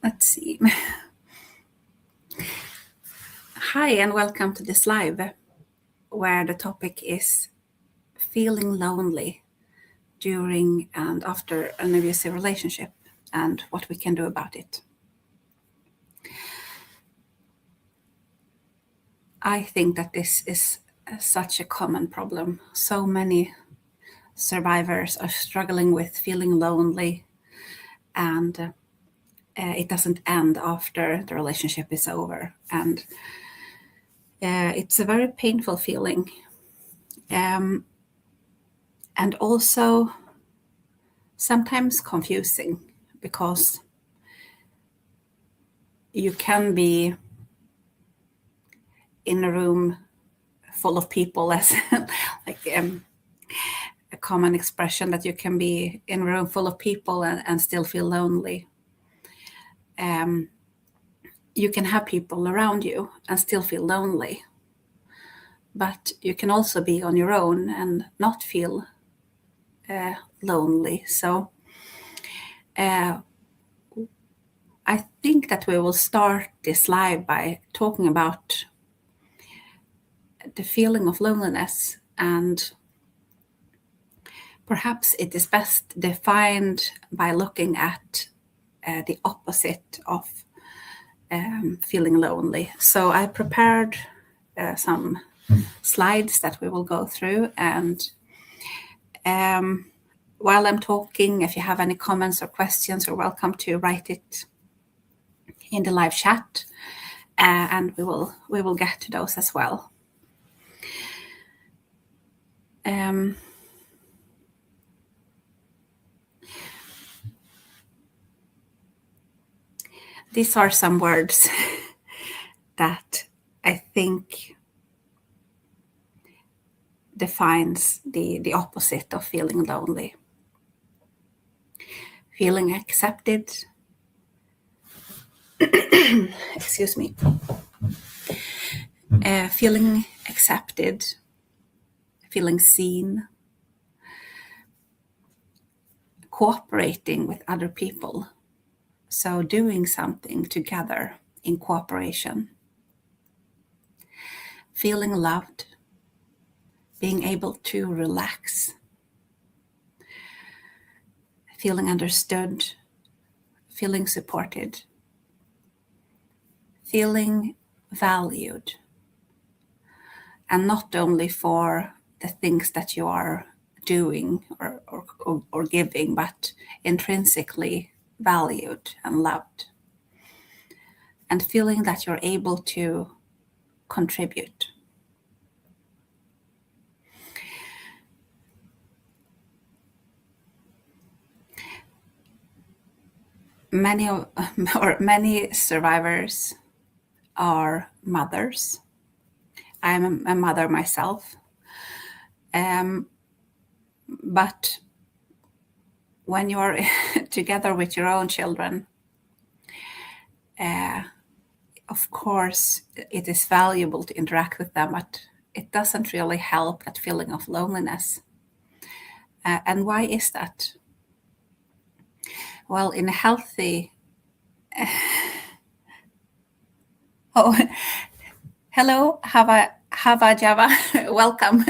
Let's see. Hi, and welcome to this live, where the topic is feeling lonely during and after an abusive relationship and what we can do about it. I think that this is such a common problem. So many survivors are struggling with feeling lonely, and it doesn't end after the relationship is over. And it's a very painful feeling. And also sometimes confusing, because you can be in a room full of people, as like a common expression, that you can be in a room full of people and still feel lonely. You can have people around you and still feel lonely, but you can also be on your own and not feel lonely. So I think that we will start this live by talking about the feeling of loneliness, and perhaps it is best defined by looking at the opposite of feeling lonely. So I prepared some slides that we will go through, and while I'm talking, if you have any comments or questions, you're welcome to write it in the live chat, and we will get to those as well. These are some words that I think defines the opposite of feeling lonely. Feeling accepted, excuse me, feeling accepted, feeling seen, cooperating with other people. So doing something together in cooperation. Feeling loved, being able to relax. Feeling understood, feeling supported. Feeling valued. And not only for the things that you are doing or giving, but intrinsically valued and loved, and feeling that you're able to contribute. Many survivors are mothers. I'm a mother myself, but when you're together with your own children, of course, it is valuable to interact with them, but it doesn't really help that feeling of loneliness. And why is that? Well, in a healthy... Oh, hello, Hava Java, welcome.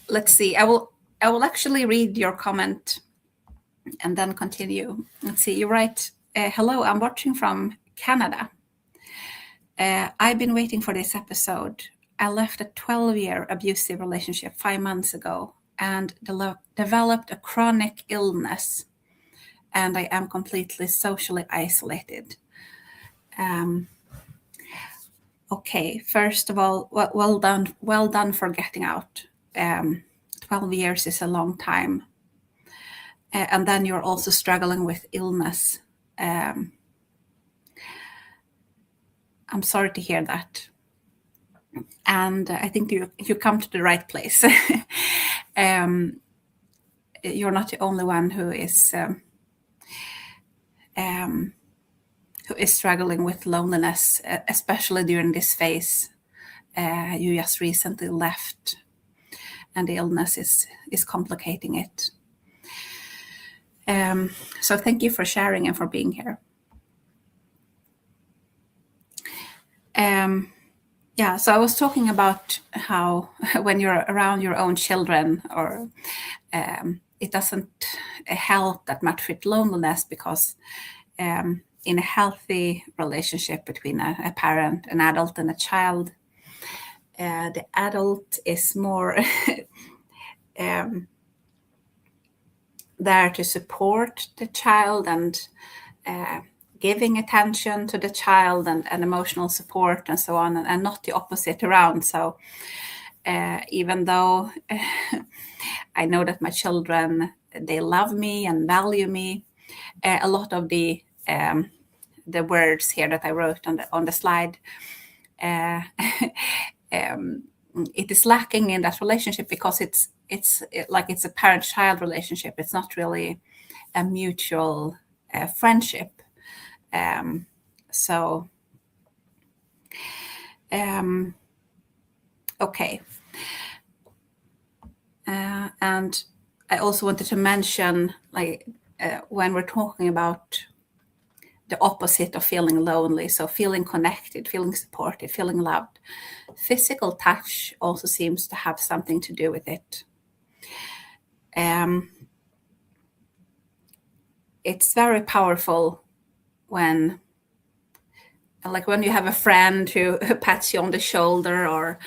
Let's see, I will actually read your comment and then continue. Let's see, you write, hello, I'm watching from Canada. I've been waiting for this episode. I left a 12-year abusive relationship 5 months ago and developed a chronic illness, and I am completely socially isolated. Okay, first of all, well done for getting out. 12 years is a long time. And then you're also struggling with illness. I'm sorry to hear that. And I think you come to the right place. You're not the only one who is struggling with loneliness, especially during this phase. You just recently left, and the illness is complicating it. So thank you for sharing and for being here. Yeah, so I was talking about how when you're around your own children, or it doesn't help that much with loneliness, because in a healthy relationship between a parent, an adult, and a child, the adult is more there to support the child and giving attention to the child and emotional support and so on, and not the opposite around. So even though I know that my children, they love me and value me, a lot of the words here that I wrote on the slide, it is lacking in that relationship, because it's a parent-child relationship. It's not really a mutual friendship. Okay. And I also wanted to mention, when we're talking about the opposite of feeling lonely, so feeling connected, feeling supported, feeling loved, physical touch also seems to have something to do with it. It's very powerful when you have a friend who pats you on the shoulder, or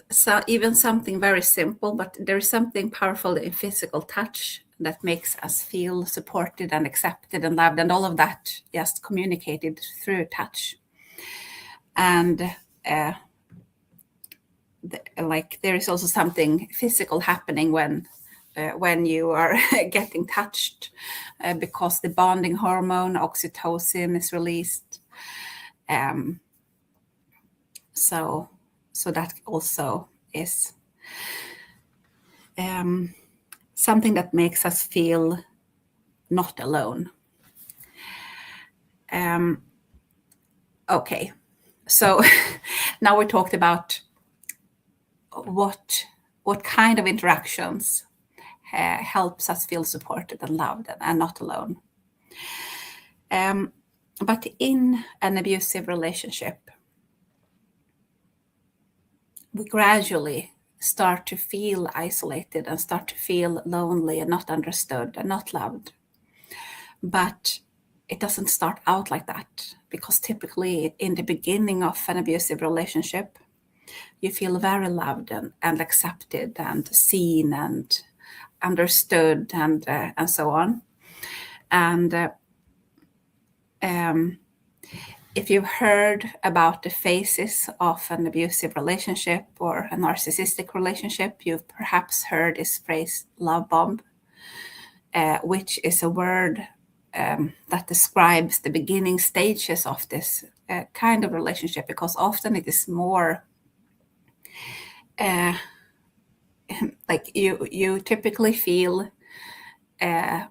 so even something very simple, but there's something powerful in physical touch that makes us feel supported and accepted and loved, and all of that just communicated through touch. And there is also something physical happening when you are getting touched, because the bonding hormone oxytocin is released. So that also is something that makes us feel not alone. Okay, so now we talked about what kind of interactions helps us feel supported and loved and not alone. But in an abusive relationship, we gradually start to feel isolated and start to feel lonely and not understood and not loved. But it doesn't start out like that, because typically in the beginning of an abusive relationship, you feel very loved and accepted and seen and understood and so on. And if you've heard about the phases of an abusive relationship or a narcissistic relationship, you've perhaps heard this phrase, love bomb, which is a word that describes the beginning stages of this kind of relationship, because often it is more like you typically feel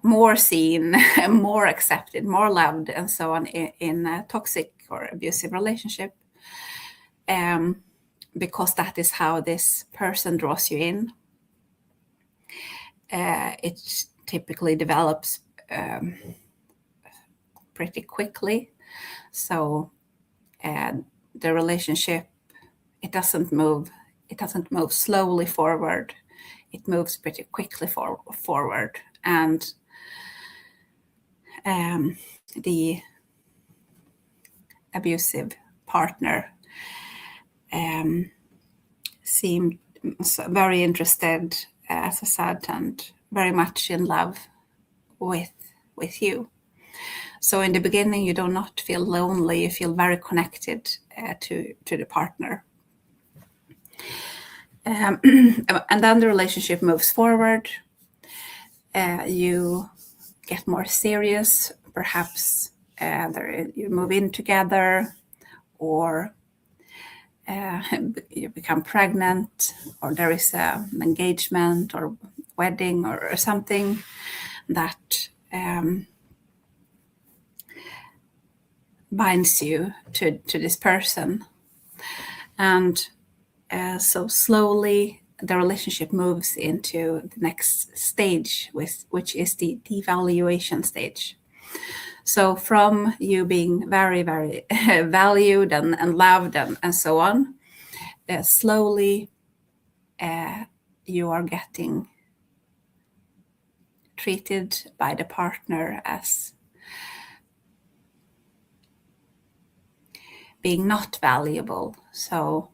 more seen, more accepted, more loved, and so on in a toxic or abusive relationship, because that is how this person draws you in. It typically develops pretty quickly, so the relationship, it doesn't move slowly forward. It moves pretty quickly forward, and the abusive partner seemed very interested, as I said, and very much in love with you. So in the beginning, you do not feel lonely. You feel very connected to the partner. And then the relationship moves forward. You get more serious. Perhaps you move in together, or you become pregnant, or there is an engagement or wedding or something that binds you to this person. And so slowly the relationship moves into the next stage, which is the devaluation stage. So from you being very, very valued and loved and so on, slowly you are getting treated by the partner as being not valuable. So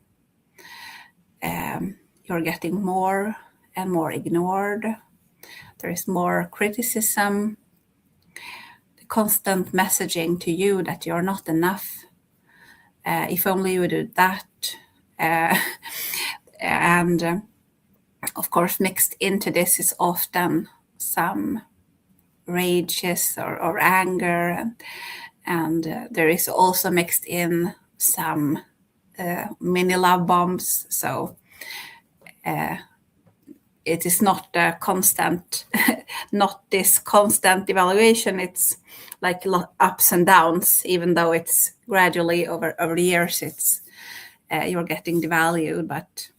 you're getting more and more ignored. There is more criticism, the constant messaging to you that you're not enough. If only you would do that. And of course, mixed into this is often some rages or anger, and there is also mixed in some mini love bombs. So it is not a constant, not this constant evaluation. It's like ups and downs, even though it's gradually over the years, it's you're getting devalued, but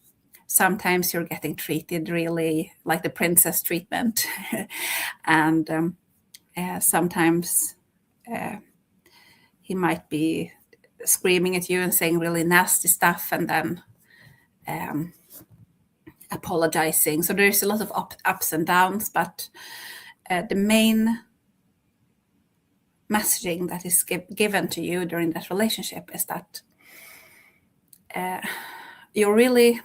sometimes you're getting treated really like the princess treatment. And sometimes he might be screaming at you and saying really nasty stuff, and then apologizing. So there's a lot of ups and downs, but the main messaging that is given to you during that relationship is that you're really,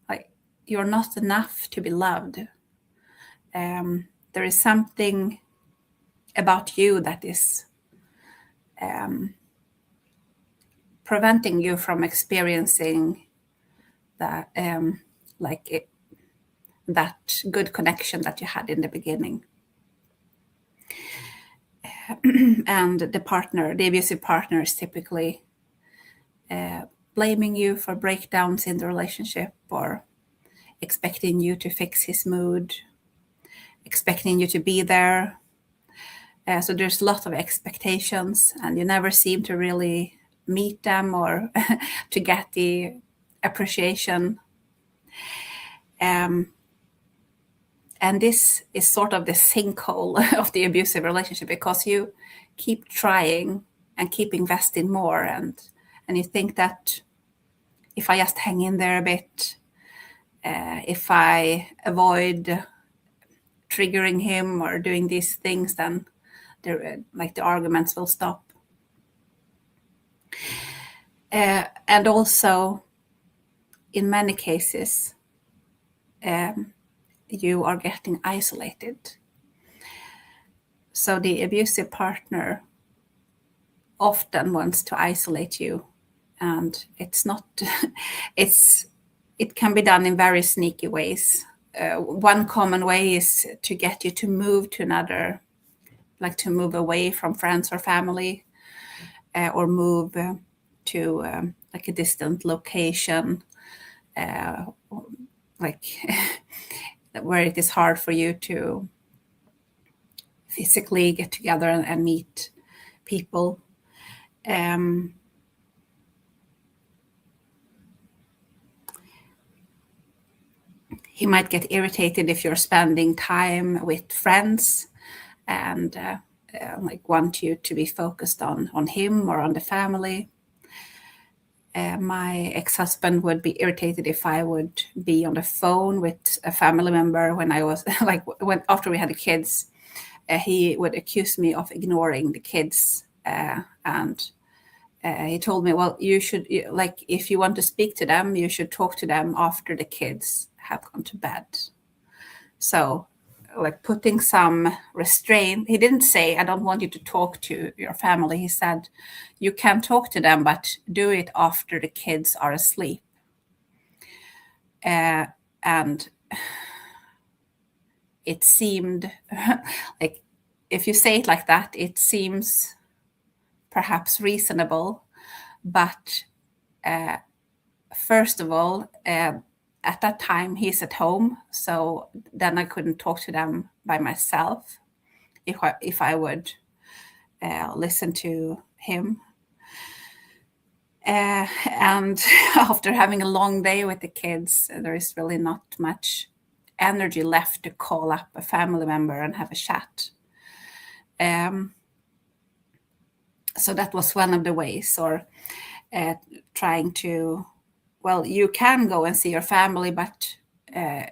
like, you're not enough to be loved. There is something about you that is preventing you from experiencing that, that good connection that you had in the beginning. And the abusive partner is typically blaming you for breakdowns in the relationship, or expecting you to fix his mood, expecting you to be there. So there's a lot of expectations, and you never seem to really meet them or to get the appreciation. And this is sort of the sinkhole of the abusive relationship, because you keep trying and keep investing more, and you think that if I just hang in there a bit, if I avoid triggering him or doing these things, then the arguments will stop. And also, in many cases, you are getting isolated. So the abusive partner often wants to isolate you, and it's not. It can be done in very sneaky ways. One common way is to get you to move to another, like to move away from friends or family, or move to like a distant location, like where it is hard for you to physically get together and meet people. He might get irritated if you're spending time with friends, and like want you to be focused on him or on the family. My ex-husband would be irritated if I would be on the phone with a family member when I was after we had the kids. He would accuse me of ignoring the kids, and he told me, well, you should, like, if you want to speak to them, you should talk to them after the kids have gone to bed. So, like, putting some restraint. He didn't say, I don't want you to talk to your family. He said, you can talk to them, but do it after the kids are asleep. And it seemed like, if you say it like that, it seems perhaps reasonable. But first of all, at that time, he's at home. So then I couldn't talk to them by myself if I would listen to him. And after having a long day with the kids, there is really not much energy left to call up a family member and have a chat. So that was one of the ways, or trying to, well, you can go and see your family, but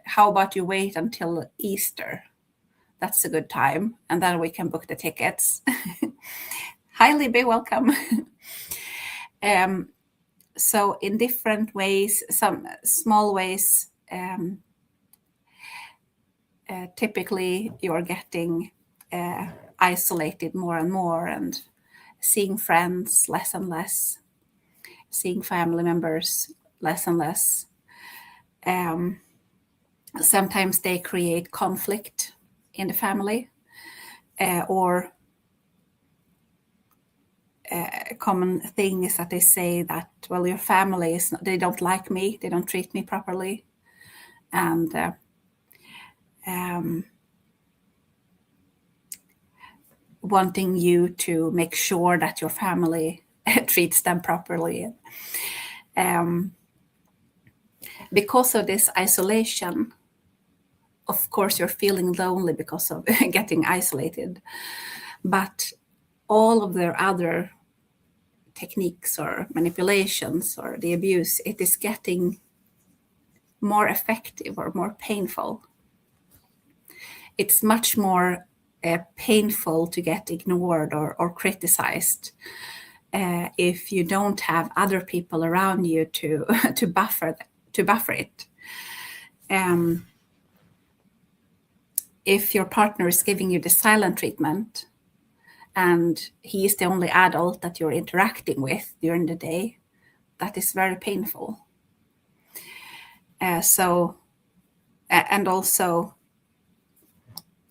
how about you wait until Easter? That's a good time, and then we can book the tickets. Hi, Libby, welcome. So in different ways, some small ways, typically you're getting isolated more and more, and seeing friends less and less, seeing family members less and less. Sometimes they create conflict in the family, or a common thing is that they say that, well, your family is not, they don't like me, they don't treat me properly, and wanting you to make sure that your family treats them properly. Because of this isolation, of course, you're feeling lonely because of getting isolated, but all of their other techniques or manipulations or the abuse, it is getting more effective or more painful. It's much more painful to get ignored or criticized if you don't have other people around you to to buffer it. If your partner is giving you the silent treatment and he is the only adult that you're interacting with during the day, that is very painful. And also,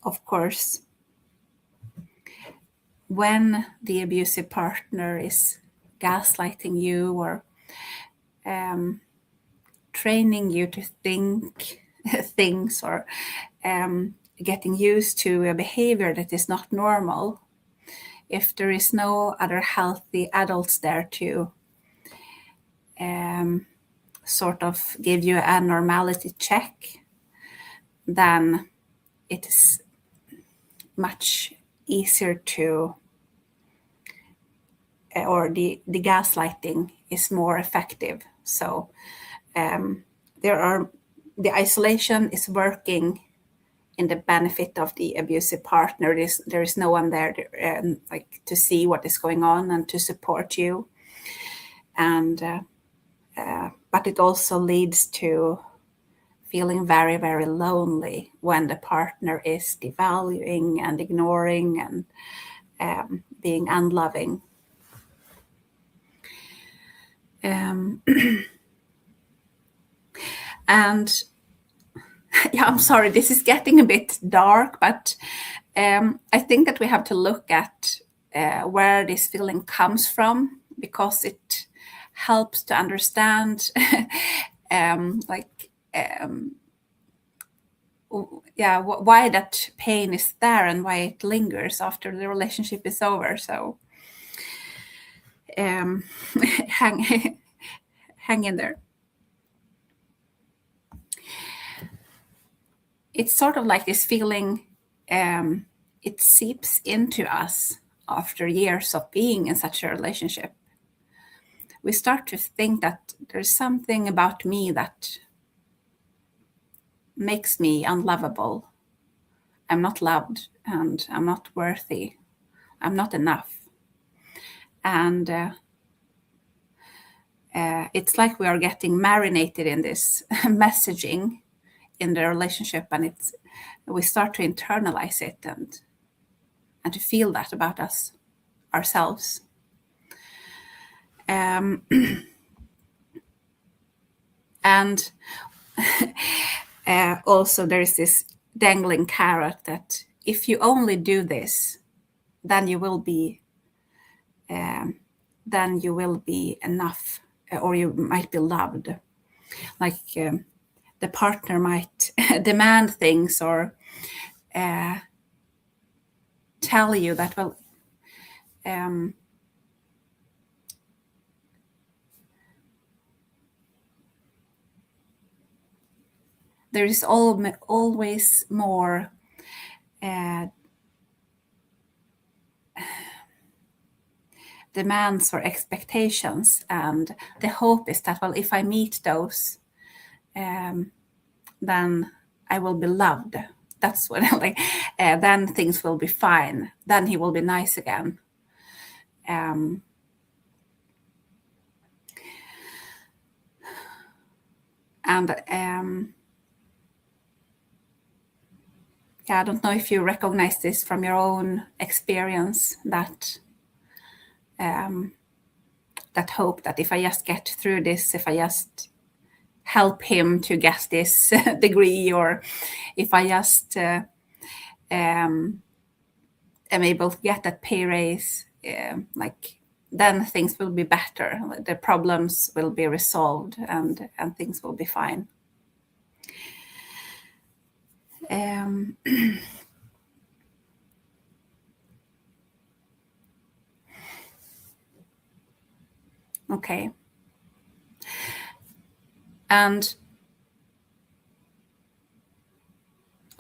of course, when the abusive partner is gaslighting you or training you to think things, or getting used to a behavior that is not normal, if there is no other healthy adults there to sort of give you a normality check, then it is much easier to, or the gaslighting is more effective. So the isolation is working in the benefit of the abusive partner. There is no one there like to see what is going on and to support you, and but it also leads to feeling very, very lonely when the partner is devaluing and ignoring and being unloving. And yeah, I'm sorry, this is getting a bit dark, but I think that we have to look at where this feeling comes from, because it helps to understand why that pain is there and why it lingers after the relationship is over. So hang in there. It's sort of like this feeling, it seeps into us after years of being in such a relationship. We start to think that there's something about me that makes me unlovable. I'm not loved and I'm not worthy. I'm not enough. And it's like we are getting marinated in this messaging in the relationship, and we start to internalize it and to feel that about ourselves. And also there is this dangling carrot that if you only do this, then you will be enough, or you might be loved. Like the partner might demand things or tell you that, well, there is always more demands or expectations, and the hope is that, well, if I meet those, then I will be loved. That's what then things will be fine. Then he will be nice again. And yeah, I don't know if you recognize this from your own experience, that that hope that if I just get through this, if I just help him to get this degree, or if I just am able to get that pay raise, then things will be better. The problems will be resolved, and things will be fine. Okay. And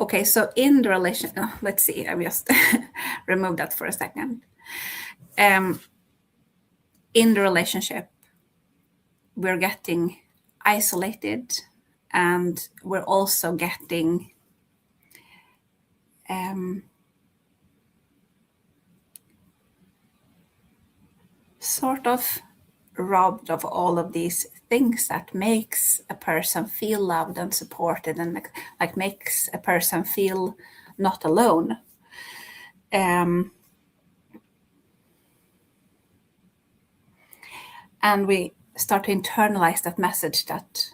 okay, so in the relation, let's see, I just remove that for a second. In the relationship, we're getting isolated, and we're also getting sort of robbed of all of these things that makes a person feel loved and supported, and like makes a person feel not alone. And we start to internalize that message that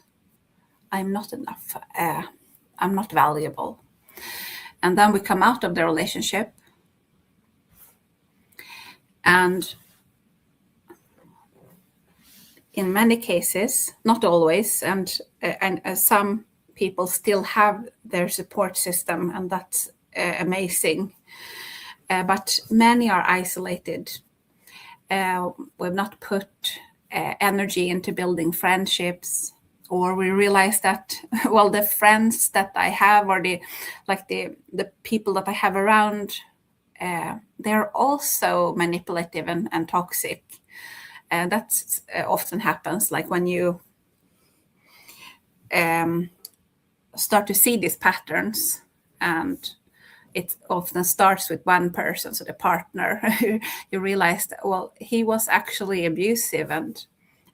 I'm not enough, I'm not valuable. And then we come out of the relationship, and in many cases, not always, and some people still have their support system, and that's amazing. But many are isolated. We've not put energy into building friendships, or we realize that, well, the friends that I have, or the people that I have around, they're also manipulative and toxic. And that often happens, like when you start to see these patterns, and it often starts with one person, so the partner. You realize that, well, he was actually abusive and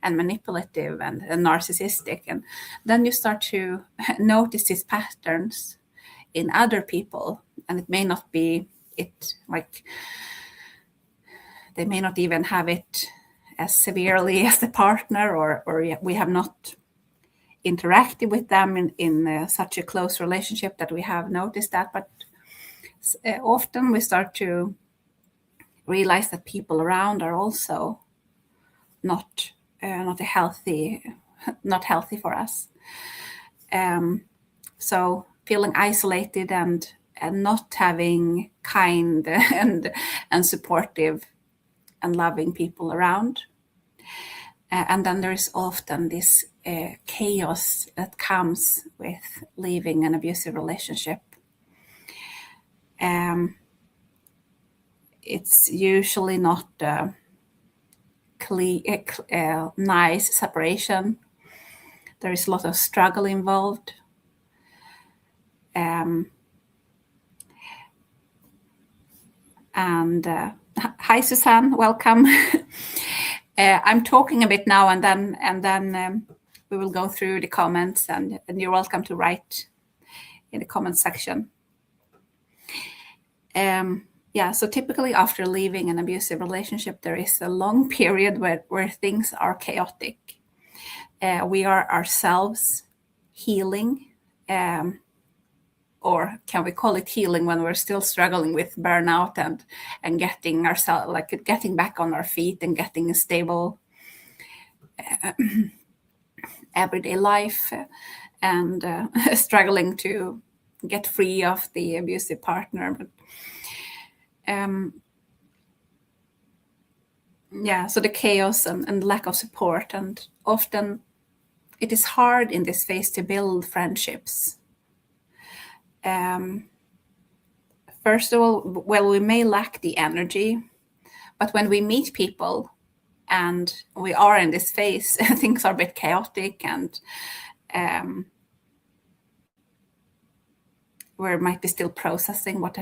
manipulative and narcissistic, and then you start to notice these patterns in other people, and it may not be it, like they may not even have it as severely as the partner, or we have not interacted with them in such a close relationship that we have noticed that. But often we start to realize that people around are also not healthy for us. So feeling isolated and not having kind and supportive and loving people around. And then there is often this chaos that comes with leaving an abusive relationship. It's usually not a nice separation. There is a lot of struggle involved. Hi, Suzanne, welcome. I'm talking a bit now, and then we will go through the comments, and you're welcome to write in the comment section. So typically after leaving an abusive relationship, there is a long period where things are chaotic. We are ourselves healing, or can we call it healing when we're still struggling with burnout and getting ourselves, like getting back on our feet and getting a stable everyday life, and struggling to get free of the abusive partner. But so the chaos and lack of support, and often it is hard in this phase to build friendships. First of all, well, we may lack the energy, but when we meet people and we are in this phase, things are a bit chaotic, and we might be still processing what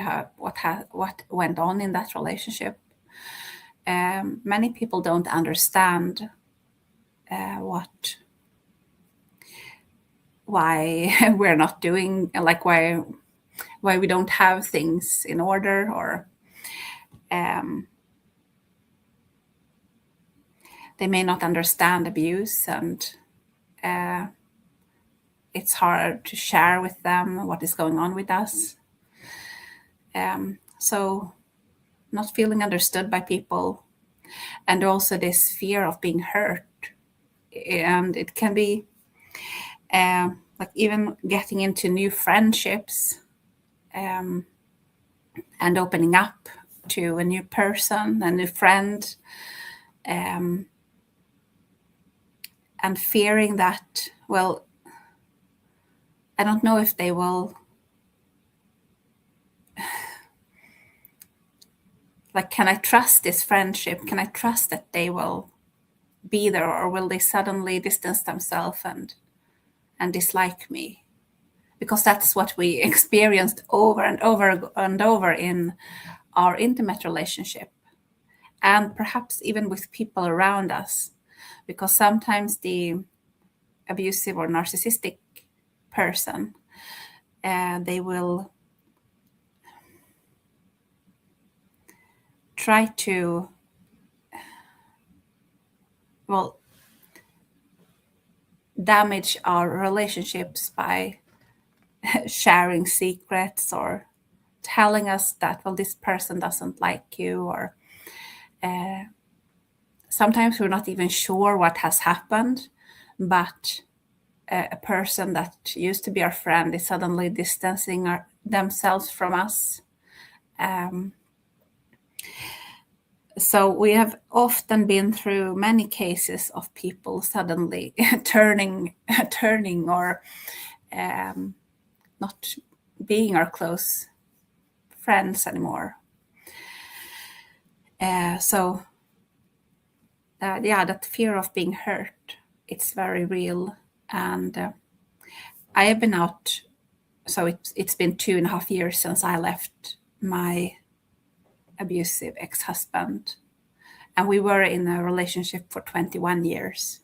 went on in that relationship. Many people don't understand why we're not doing, like why we don't have things in order, or they may not understand abuse, and it's hard to share with them what is going on with us. So not feeling understood by people, and also this fear of being hurt. And it can be like even getting into new friendships, and opening up to a new person, a new friend, and fearing that, well, I don't know if they will, like, can I trust this friendship? Can I trust that they will be there, or will they suddenly distance themselves and dislike me? Because that's what we experienced over and over and over in our intimate relationship, and perhaps even with people around us. Because sometimes the abusive or narcissistic person, they will try to, well, damage our relationships by sharing secrets, or telling us that, well, this person doesn't like you, or sometimes we're not even sure what has happened, but a person that used to be our friend is suddenly distancing themselves from us. So we have often been through many cases of people suddenly turning, or not being our close friends anymore. So that fear of being hurt, it's very real. And I have been out, so it's been 2.5 years since I left my abusive ex-husband, and we were in a relationship for 21 years.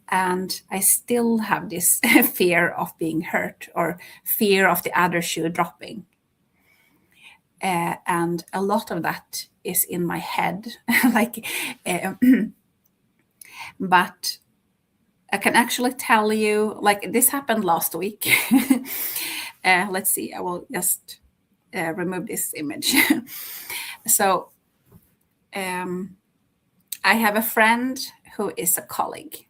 And I still have this fear of being hurt, or fear of the other shoe dropping. And a lot of that is in my head. But I can actually tell you, like, this happened last week. Let's see, I will just remove this image. So I have a friend who is a colleague,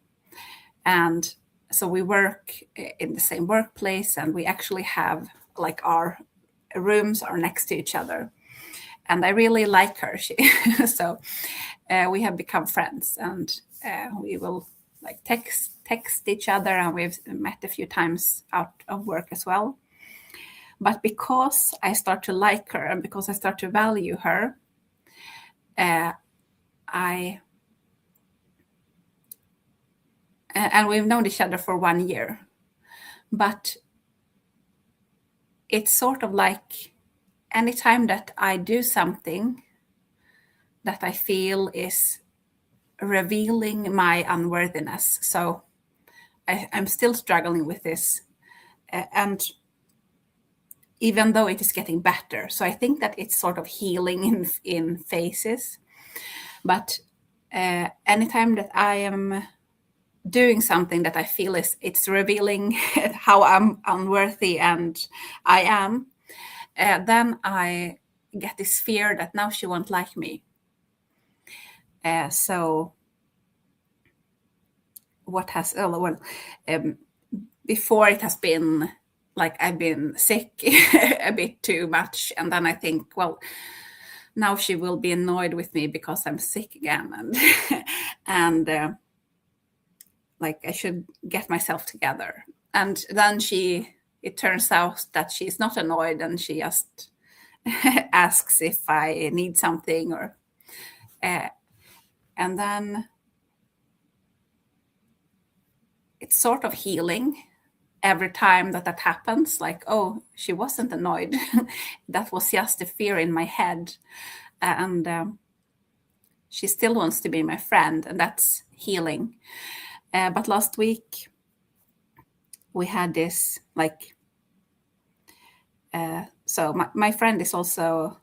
and so we work in the same workplace, and we actually have, like, our rooms are next to each other, and I really like her. So we have become friends, and we will, like, text each other, and we've met a few times out of work as well. But because I start to like her, and because I start to value her, and we've known each other for 1 year, but it's sort of like anytime that I do something that I feel is revealing my unworthiness. So I'm still struggling with this, and even though it is getting better, so I think that it's sort of healing in phases. But anytime that I am doing something that I feel it's revealing how I'm unworthy and I am, then I get this fear that now she won't like me. So what has, before it has been like I've been sick a bit too much, and then I think, well, now she will be annoyed with me because I'm sick again, and like I should get myself together. And then she it turns out that she's not annoyed, and she just asks if I need something, or and then it's sort of healing every time that happens. Like, oh, she wasn't annoyed. That was just the fear in my head, and she still wants to be my friend, and that's healing. But last week we had this, like, so my friend is also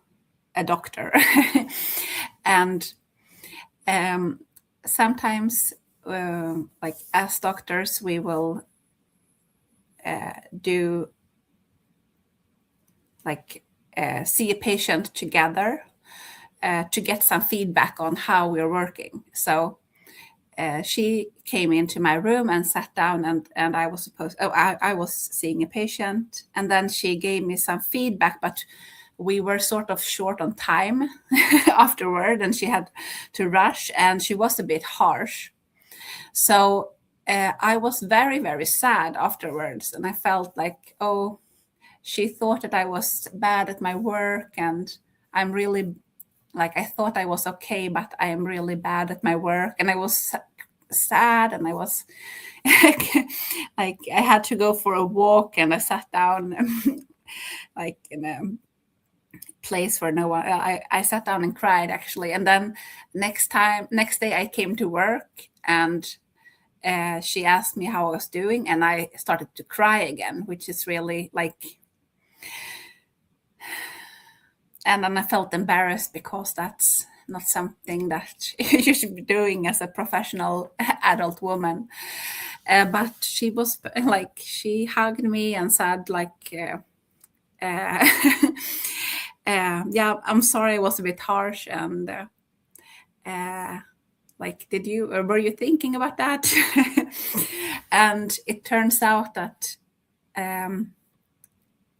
a doctor, and sometimes, like, as doctors, we will do, like, see a patient together to get some feedback on how we're working. So she came into my room and sat down, and I was seeing a patient, and then she gave me some feedback, but we were sort of short on time afterward, and she had to rush, and she was a bit harsh. So I was very, very sad afterwards, and I felt like, oh, she thought that I was bad at my work, and I'm really, like, I thought I was okay, but I am really bad at my work. And I was sad, and I was like, I had to go for a walk, and I sat down like in a place where no one, I sat down and cried, actually. And then next day I came to work, and she asked me how I was doing, and I started to cry again, which is really, like, and then I felt embarrassed, because that's not something that you should be doing as a professional adult woman. But she was like, she hugged me and said, like, yeah, I'm sorry I was a bit harsh, and like, were you thinking about that? And it turns out that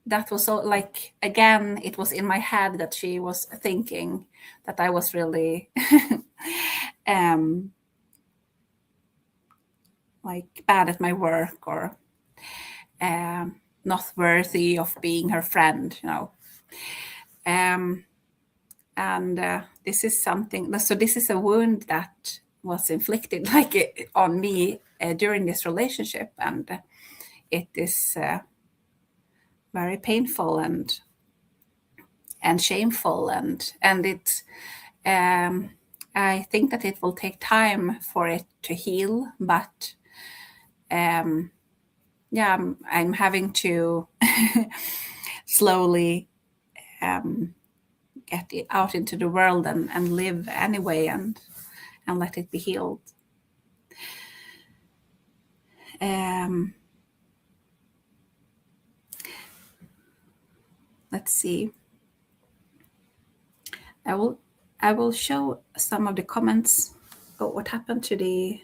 that was so, like, again, it was in my head that she was thinking that I was really like, bad at my work, or not worthy of being her friend, and this is something, so this is a wound that was inflicted, like, on me during this relationship, and it is very painful and shameful, and it I think that it will take time for it to heal, but yeah, I'm having to slowly get it out into the world, and live anyway, and let it be healed. Let's see. I will show some of the comments. Oh, what happened to the?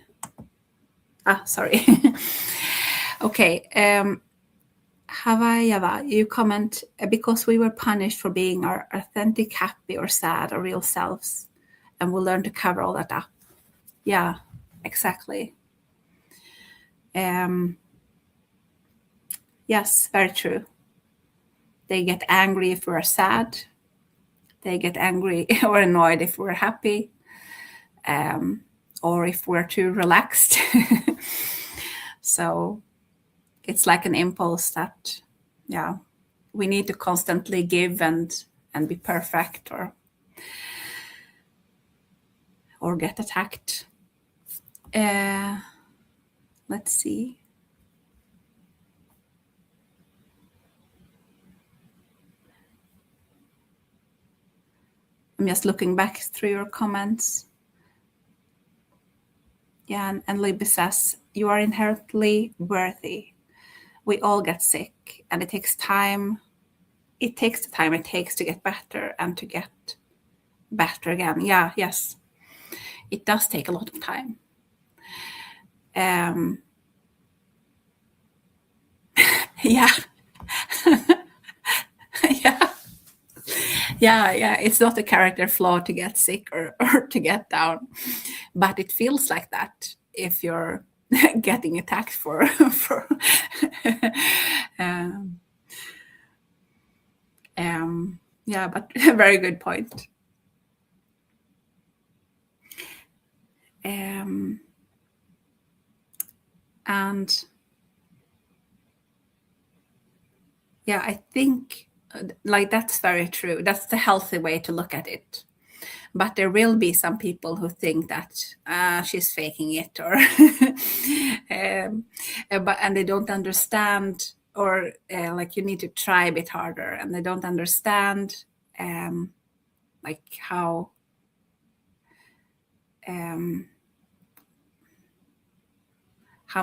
Sorry. Okay. Havayava, you comment, because we were punished for being our authentic, happy, or sad, or real selves, and we'll learn to cover all that up. Yeah, exactly. Yes, very true. They get angry if we're sad. They get angry or annoyed if we're happy, or if we're too relaxed. So it's like an impulse that, yeah, we need to constantly give and be perfect, or get attacked. Let's see. I'm just looking back through your comments. Yeah, and Libby says, you are inherently worthy. We all get sick, and it takes time. It takes the time it takes to get better, and to get better again. Yeah, yes. It does take a lot of time. Yeah. Yeah. It's not a character flaw to get sick, or to get down, but it feels like that if you're getting attacked for yeah, but a very good point. And yeah, I think like that's very true. That's the healthy way to look at it. But there will be some people who think that she's faking it, or and they don't understand, or like you need to try a bit harder, and they don't understand like how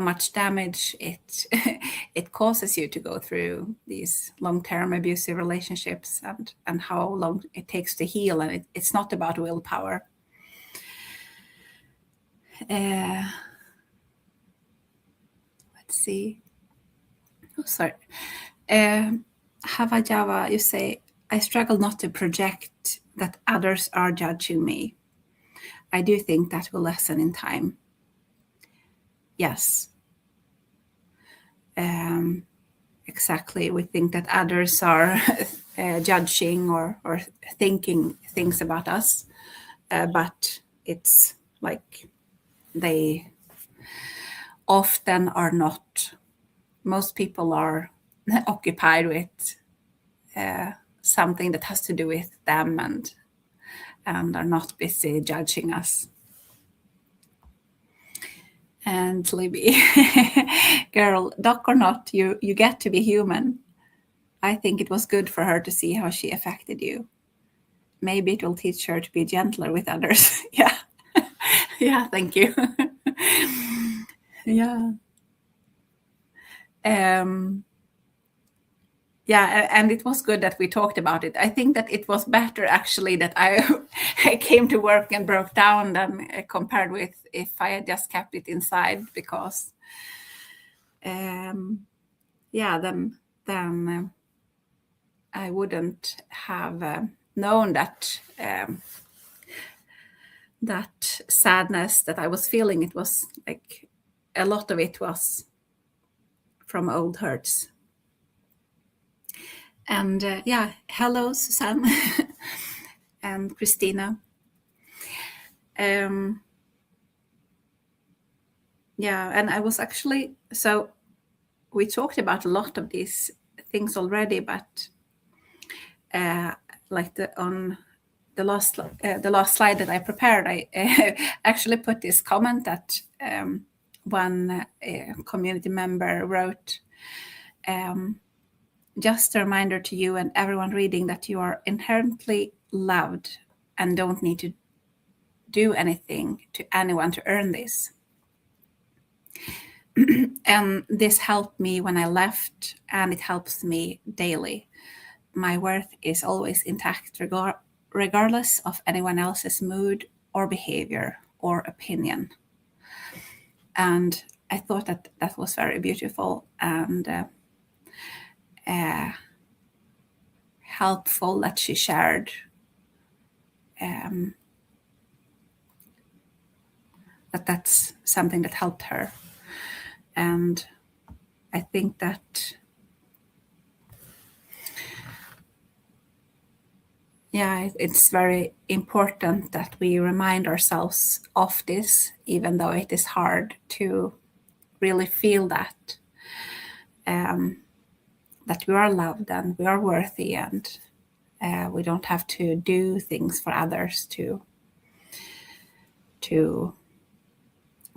much damage it it causes you to go through these long-term abusive relationships, and how long it takes to heal, and it's not about willpower. Let's see. Oh, sorry. Hava Java, you say, I struggle not to project that others are judging me. I do think that will lessen in time. Yes. Exactly. We think that others are judging or thinking things about us, but it's like they often are not. Most people are occupied with something that has to do with them, and are not busy judging us. And Libby, girl, doc or not, you get to be human. I think it was good for her to see how she affected you. Maybe it will teach her to be gentler with others. Yeah. Yeah, thank you. Yeah. Yeah, and it was good that we talked about it. I think that it was better actually that I came to work and broke down than compared with if I had just kept it inside, because yeah, then I wouldn't have known that that sadness that I was feeling. It was like a lot of it was from old hurts. And yeah, hello, Susanne and Christina. Yeah, and I was actually, so we talked about a lot of these things already, but like on the last slide that I prepared, I actually put this comment that one community member wrote. Just a reminder to you and everyone reading that you are inherently loved and don't need to do anything to anyone to earn this. And this helped me when I left, and it helps me daily. My worth is always intact, regardless of anyone else's mood or behavior or opinion. And I thought that that was very beautiful and helpful that she shared that's something that helped her. And I think that, yeah, it's very important that we remind ourselves of this, even though it is hard to really feel that that we are loved and we are worthy, and we don't have to do things for others to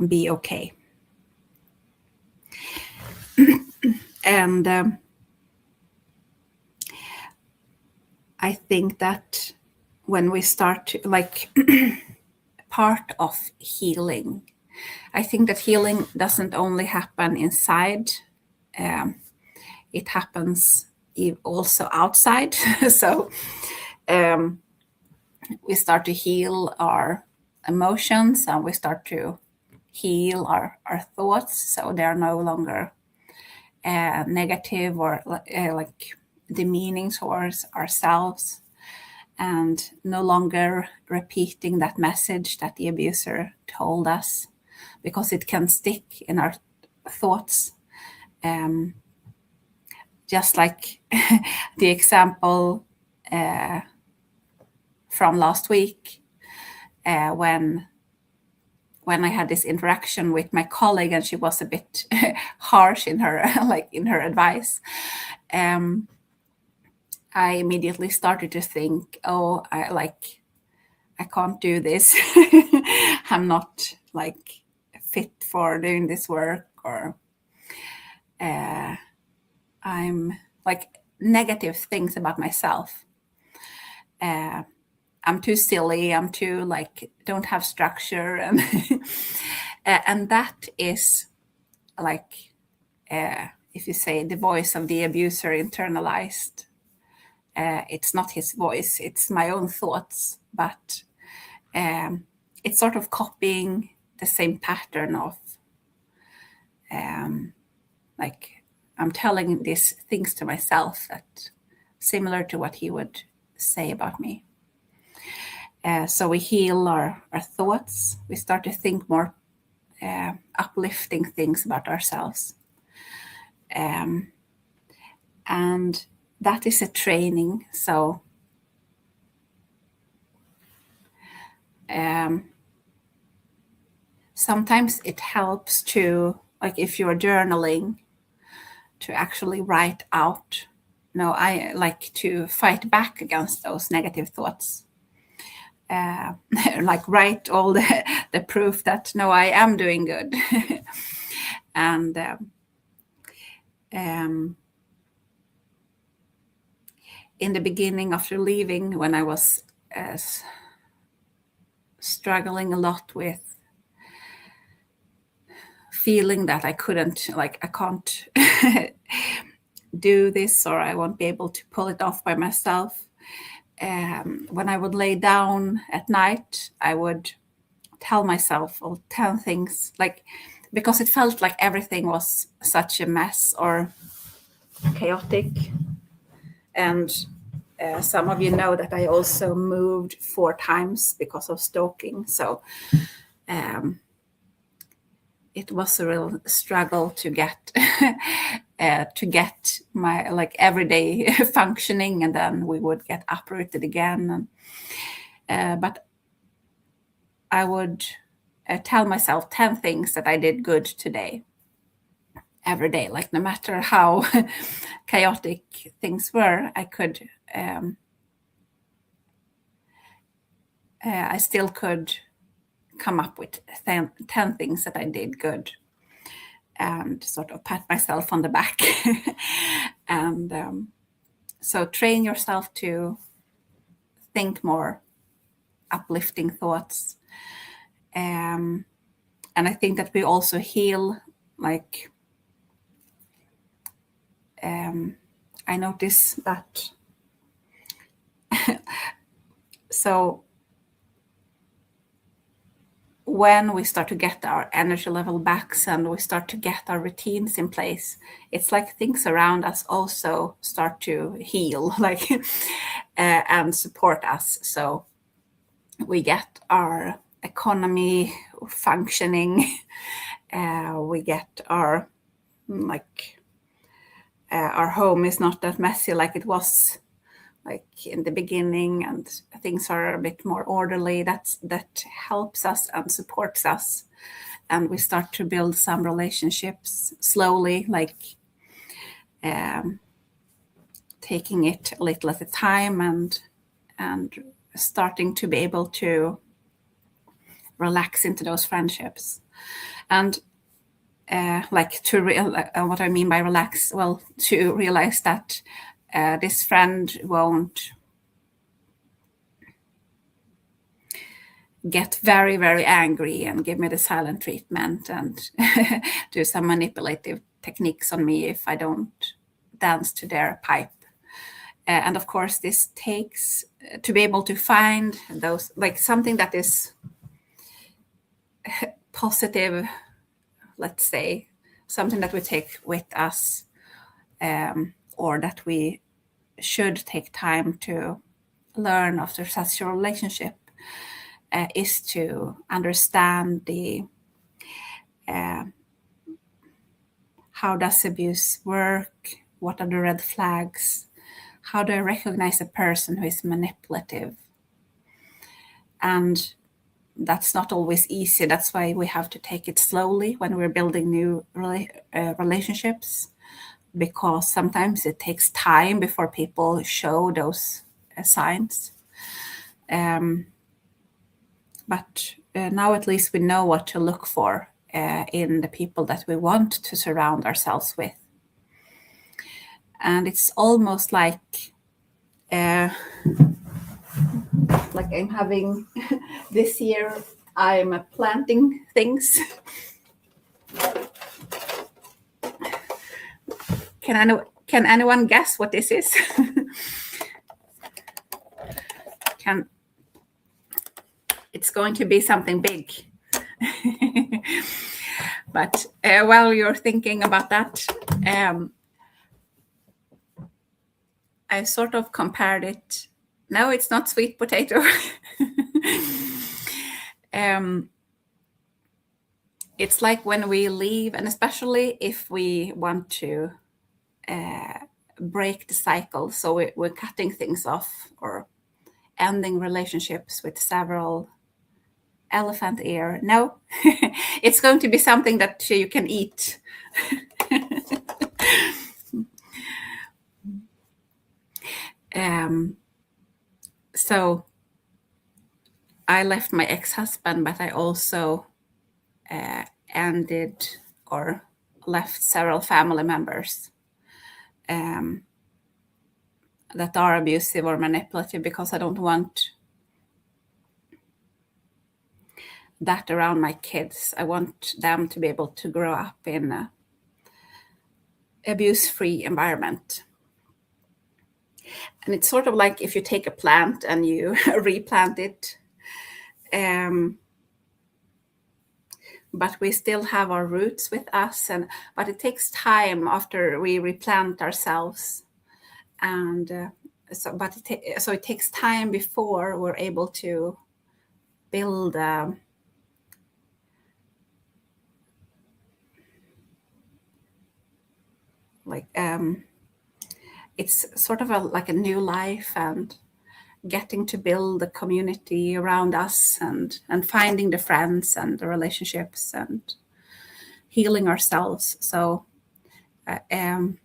be okay. And I think that when we start to, like, part of healing, I think that healing doesn't only happen inside, it happens also outside. So we start to heal our emotions, and we start to heal our thoughts, so they're no longer negative or like demeaning towards ourselves, and no longer repeating that message that the abuser told us. because it can stick in our thoughts. Just like the example from last week, when I had this interaction with my colleague and she was a bit harsh in her in her advice. I immediately started to think, oh, I can't do this. I'm not like fit for doing this work, or I'm like negative things about myself. I'm too silly. I'm too like don't have structure, and and that is like if you say the voice of the abuser internalized. It's not his voice; it's my own thoughts, but it's sort of copying the same pattern of like I'm telling these things to myself that similar to what he would say about me. So we heal our thoughts. We start to think more uplifting things about ourselves. And that is a training. So sometimes it helps to, like if you're journaling, to actually write out. No, I like to fight back against those negative thoughts. Like write all the proof that no, I am doing good. And in the beginning, after leaving, when I was struggling a lot with feeling that I couldn't, like I can't do this, or I won't be able to pull it off by myself. When I would lay down at night, I would tell myself 10 things, like because it felt like everything was such a mess or chaotic. And some of you know that I also moved 4 times because of stalking. So it was a real struggle to get my like everyday functioning, and then we would get uprooted again. But I would tell myself 10 things that I did good today, every day. Like no matter how chaotic things were, I could. I still could come up with 10 things that I did good, and sort of pat myself on the back. And so train yourself to think more uplifting thoughts. And I think that we also heal, like I notice that so when we start to get our energy level back and we start to get our routines in place, it's like things around us also start to heal, like and support us. So we get our economy functioning. We get our our home is not that messy like it was like in the beginning, and things are a bit more orderly. That helps us and supports us, and we start to build some relationships slowly, like taking it a little at a time, and starting to be able to relax into those friendships. And like to what I mean by relax, well, to realize that this friend won't get very, very angry and give me the silent treatment and do some manipulative techniques on me if I don't dance to their pipe. And of course, this takes to be able to find those, like something that is positive, let's say, something that we take with us, or that we should take time to learn after such a relationship, is to understand the how does abuse work? What are the red flags? How do I recognize a person who is manipulative? And that's not always easy. That's why we have to take it slowly when we're building new relationships, because sometimes it takes time before people show those signs. But now at least we know what to look for in the people that we want to surround ourselves with. And it's almost like I'm having this year, I'm planting things. Can anyone guess what this is? It's going to be something big. But while you're thinking about that, I sort of compared it. No, it's not sweet potato. It's like when we leave, and especially if we want to break the cycle, so we're cutting things off or ending relationships with several elephant ear. No, it's going to be something that you can eat. So I left my ex-husband, but I also ended or left several family members that are abusive or manipulative, because I don't want that around my kids. I want them to be able to grow up in an abuse-free environment. And it's sort of like if you take a plant and you replant it, but we still have our roots with us, but it takes time after we replant ourselves, and so it takes time before we're able to build it's sort of like a new life, and getting to build a community around us, and finding the friends and the relationships and healing ourselves. So in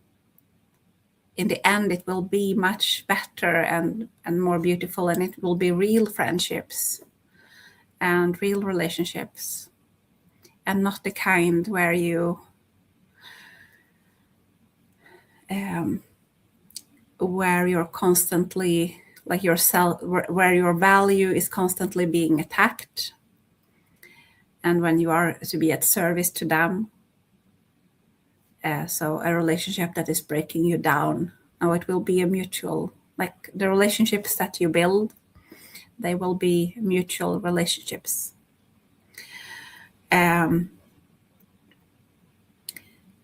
the end, it will be much better and more beautiful, and it will be real friendships and real relationships, and not the kind where you where you're constantly like yourself, where your value is constantly being attacked, and when you are to be at service to them. So a relationship that is breaking you down. Now it will be a mutual, like the relationships that you build, they will be mutual relationships.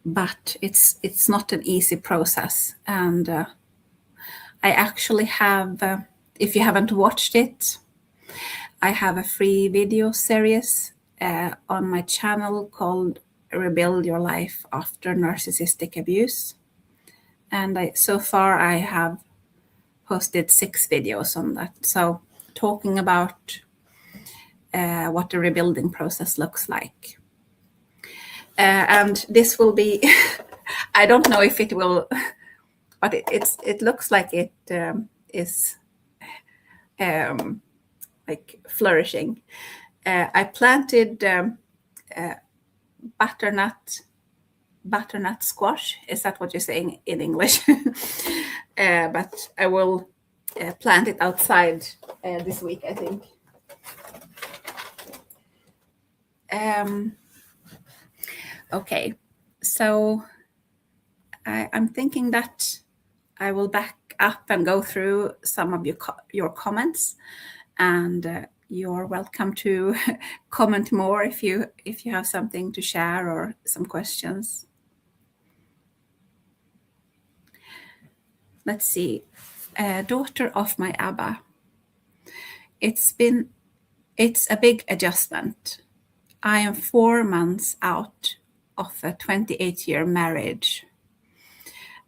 But it's not an easy process. And I actually have, if you haven't watched it, I have a free video series on my channel called Rebuild Your Life After Narcissistic Abuse. And so far I have posted 6 videos on that. So talking about what the rebuilding process looks like. And this will be, I don't know if it will, but it looks like it is like flourishing. I planted butternut squash. Is that what you're saying in English? But I will plant it outside this week, I think. Okay, so I'm thinking that I will back up and go through some of your comments, and you're welcome to comment more if you have something to share or some questions. Let's see. Daughter of my Abba. It's a big adjustment. I am 4 months out of a 28-year marriage,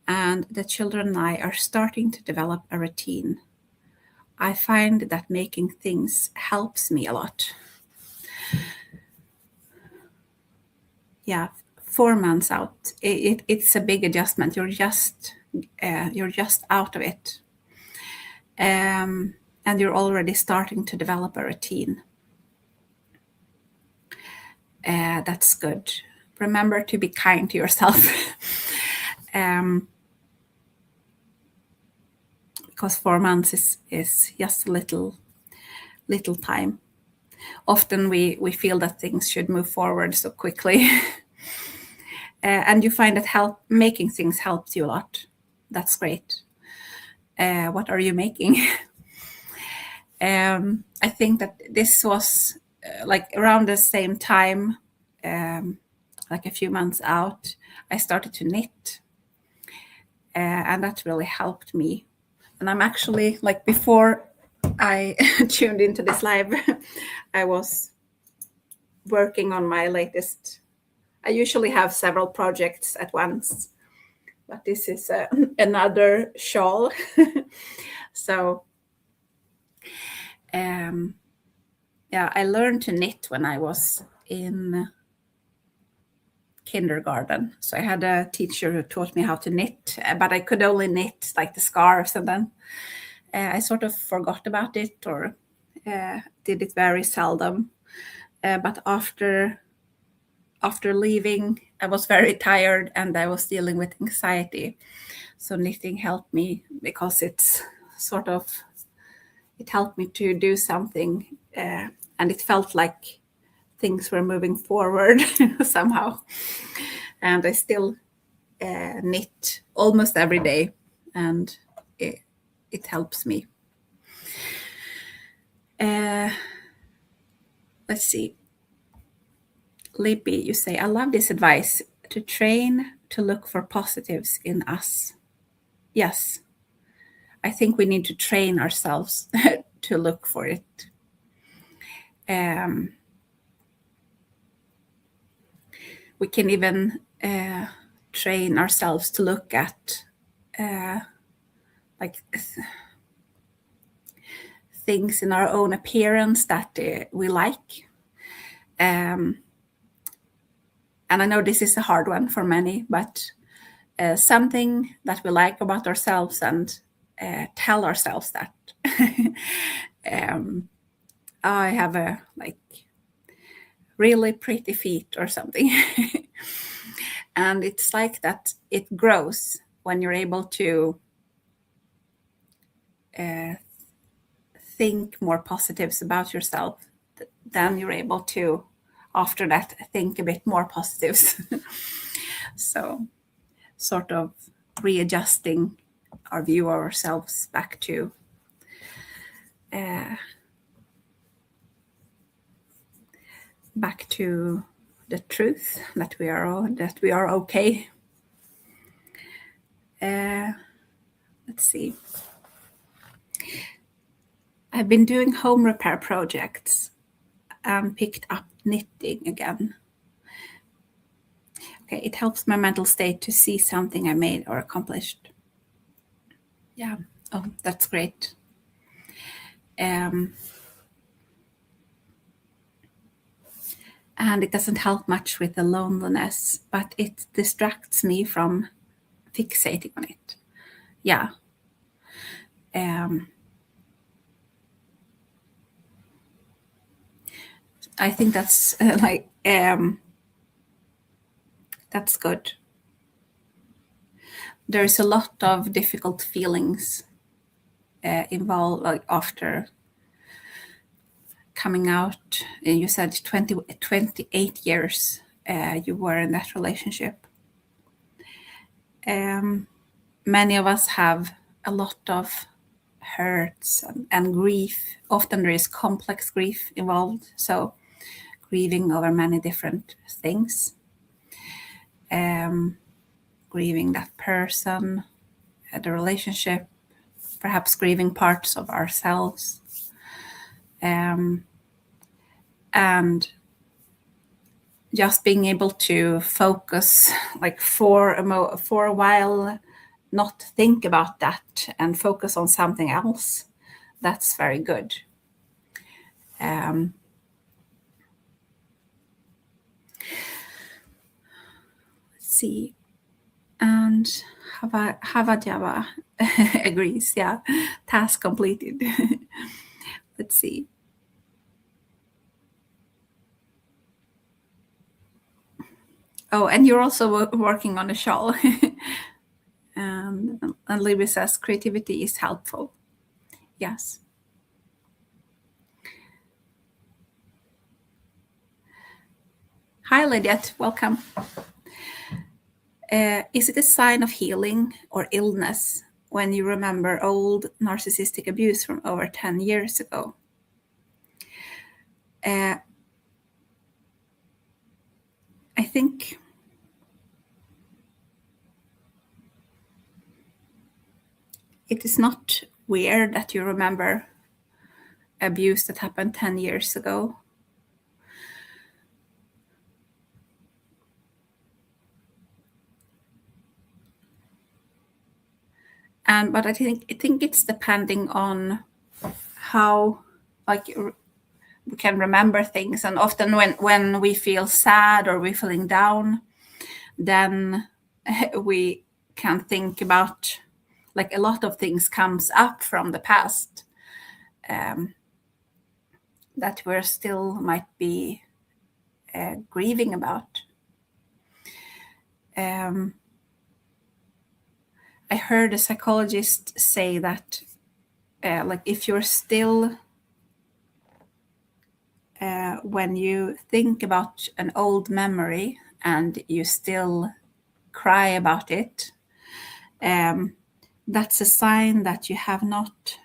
and the children and I are starting to develop a routine. I find that making things helps me a lot. Yeah, 4 months out. It's a big adjustment. You're just out of it, and you're already starting to develop a routine. That's good. Remember to be kind to yourself, because 4 months is just a little time. Often we feel that things should move forward so quickly. And you find that making things helps you a lot. That's great. What are you making? I think that this was like around the same time, like a few months out, I started to knit. And that really helped me. And I'm actually, like, before I tuned into this live, I was working on my latest. I usually have several projects at once, but this is another shawl. So, yeah, I learned to knit when I was in kindergarten. So I had a teacher who taught me how to knit, but I could only knit like the scarves, and then I sort of forgot about it, or did it very seldom. But after leaving, I was very tired and I was dealing with anxiety. So knitting helped me, because it helped me to do something, and it felt like things were moving forward somehow. And I still knit almost every day, and it helps me. Let's see. Libby, you say, I love this advice, to train to look for positives in us. Yes, I think we need to train ourselves to look for it. We can even train ourselves to look at like things in our own appearance that we like. And I know this is a hard one for many, but something that we like about ourselves, and tell ourselves that. I have a really pretty feet or something. And it's like that it grows when you're able to think more positives about yourself. Then you're able to, after that, think a bit more positives. So sort of readjusting our view of ourselves back to the truth that we are okay. Let's see. I've been doing home repair projects and picked up knitting again. Okay, it helps my mental state to see something I made or accomplished. Yeah. Oh, that's great. And it doesn't help much with the loneliness, but it distracts me from fixating on it. Yeah. I think that's that's good. There's a lot of difficult feelings involved, like after coming out. You said 28 years you were in that relationship. Many of us have a lot of hurts and grief. Often there is complex grief involved, so grieving over many different things. Grieving that person, the relationship, perhaps grieving parts of ourselves. And just being able to focus like for a while, not think about that and focus on something else, that's very good. Let's see. And Havajava agrees. Yeah, task completed. Let's see. Oh, and you're also working on a shawl. And Libby says creativity is helpful. Yes. Hi, Lydiat. Welcome. Is it a sign of healing or illness when you remember old narcissistic abuse from over 10 years ago? I think it is not weird that you remember abuse that happened 10 years ago. But I think it's depending on how, like, we can remember things. And often when we feel sad or we're feeling down, then we can think about, like, a lot of things comes up from the past that we're still might be grieving about. I heard a psychologist say that like, if you're still when you think about an old memory and you still cry about it, that's a sign that you have not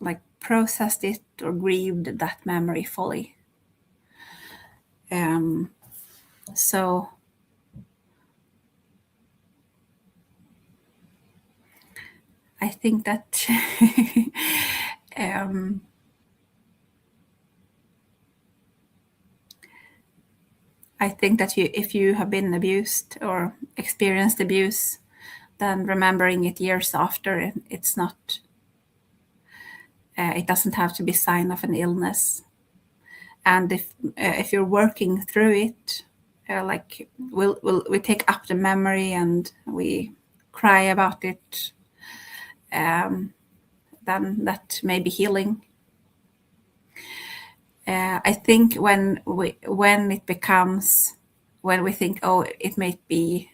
like processed it or grieved that memory fully. So I think that I think that if you have been abused or experienced abuse, then remembering it years after, it's not. It doesn't have to be a sign of an illness. And if you're working through it, like we take up the memory and we cry about it, then that may be healing. I think when it becomes, when we think, oh, it may be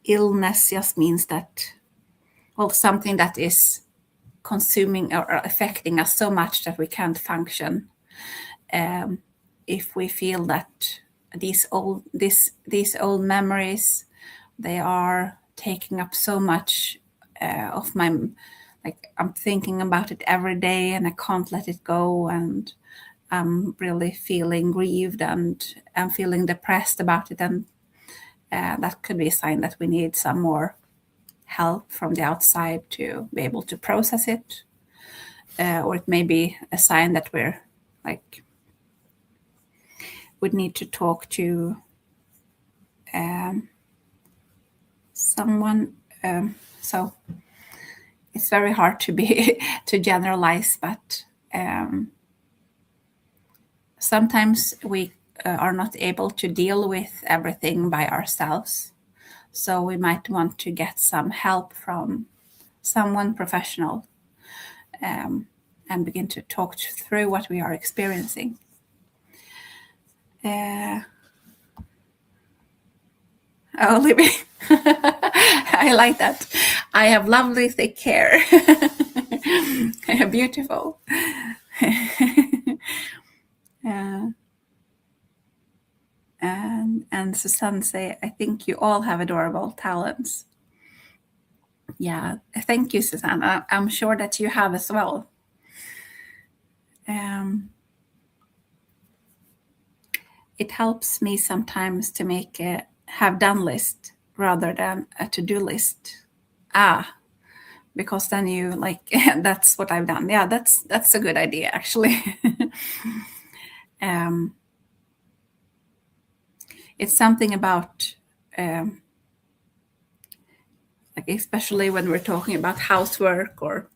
illness, just means that, well, something that is consuming or affecting us so much that we can't function. If we feel that these old memories, they are taking up so much of my, like, I'm thinking about it every day and I can't let it go, and I'm really feeling grieved and I'm feeling depressed about it, and that could be a sign that we need some more help from the outside to be able to process it. Or it may be a sign that we're, like, would need to talk to someone. So it's very hard to be to generalize, but sometimes we are not able to deal with everything by ourselves. So we might want to get some help from someone professional and begin to talk through what we are experiencing. Oh, Libby. I like that. I have lovely thick hair. Beautiful. And Susanne say, I think you all have adorable talents. Yeah, thank you, Susanne. I'm sure that you have as well. It helps me sometimes to make a have done list rather than a to-do list. because then you like, that's what I've done. Yeah, that's a good idea, actually. It's something about, like, especially when we're talking about housework or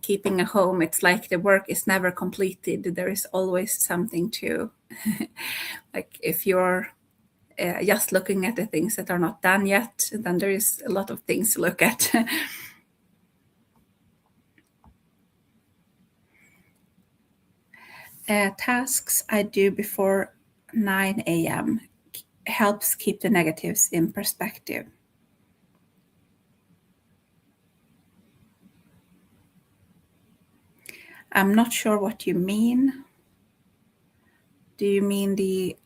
keeping a home, it's like the work is never completed. There is always something to, like, if you're just looking at the things that are not done yet, then there is a lot of things to look at. Tasks I do before 9 a.m. helps keep the negatives in perspective. I'm not sure what you mean. Do you mean the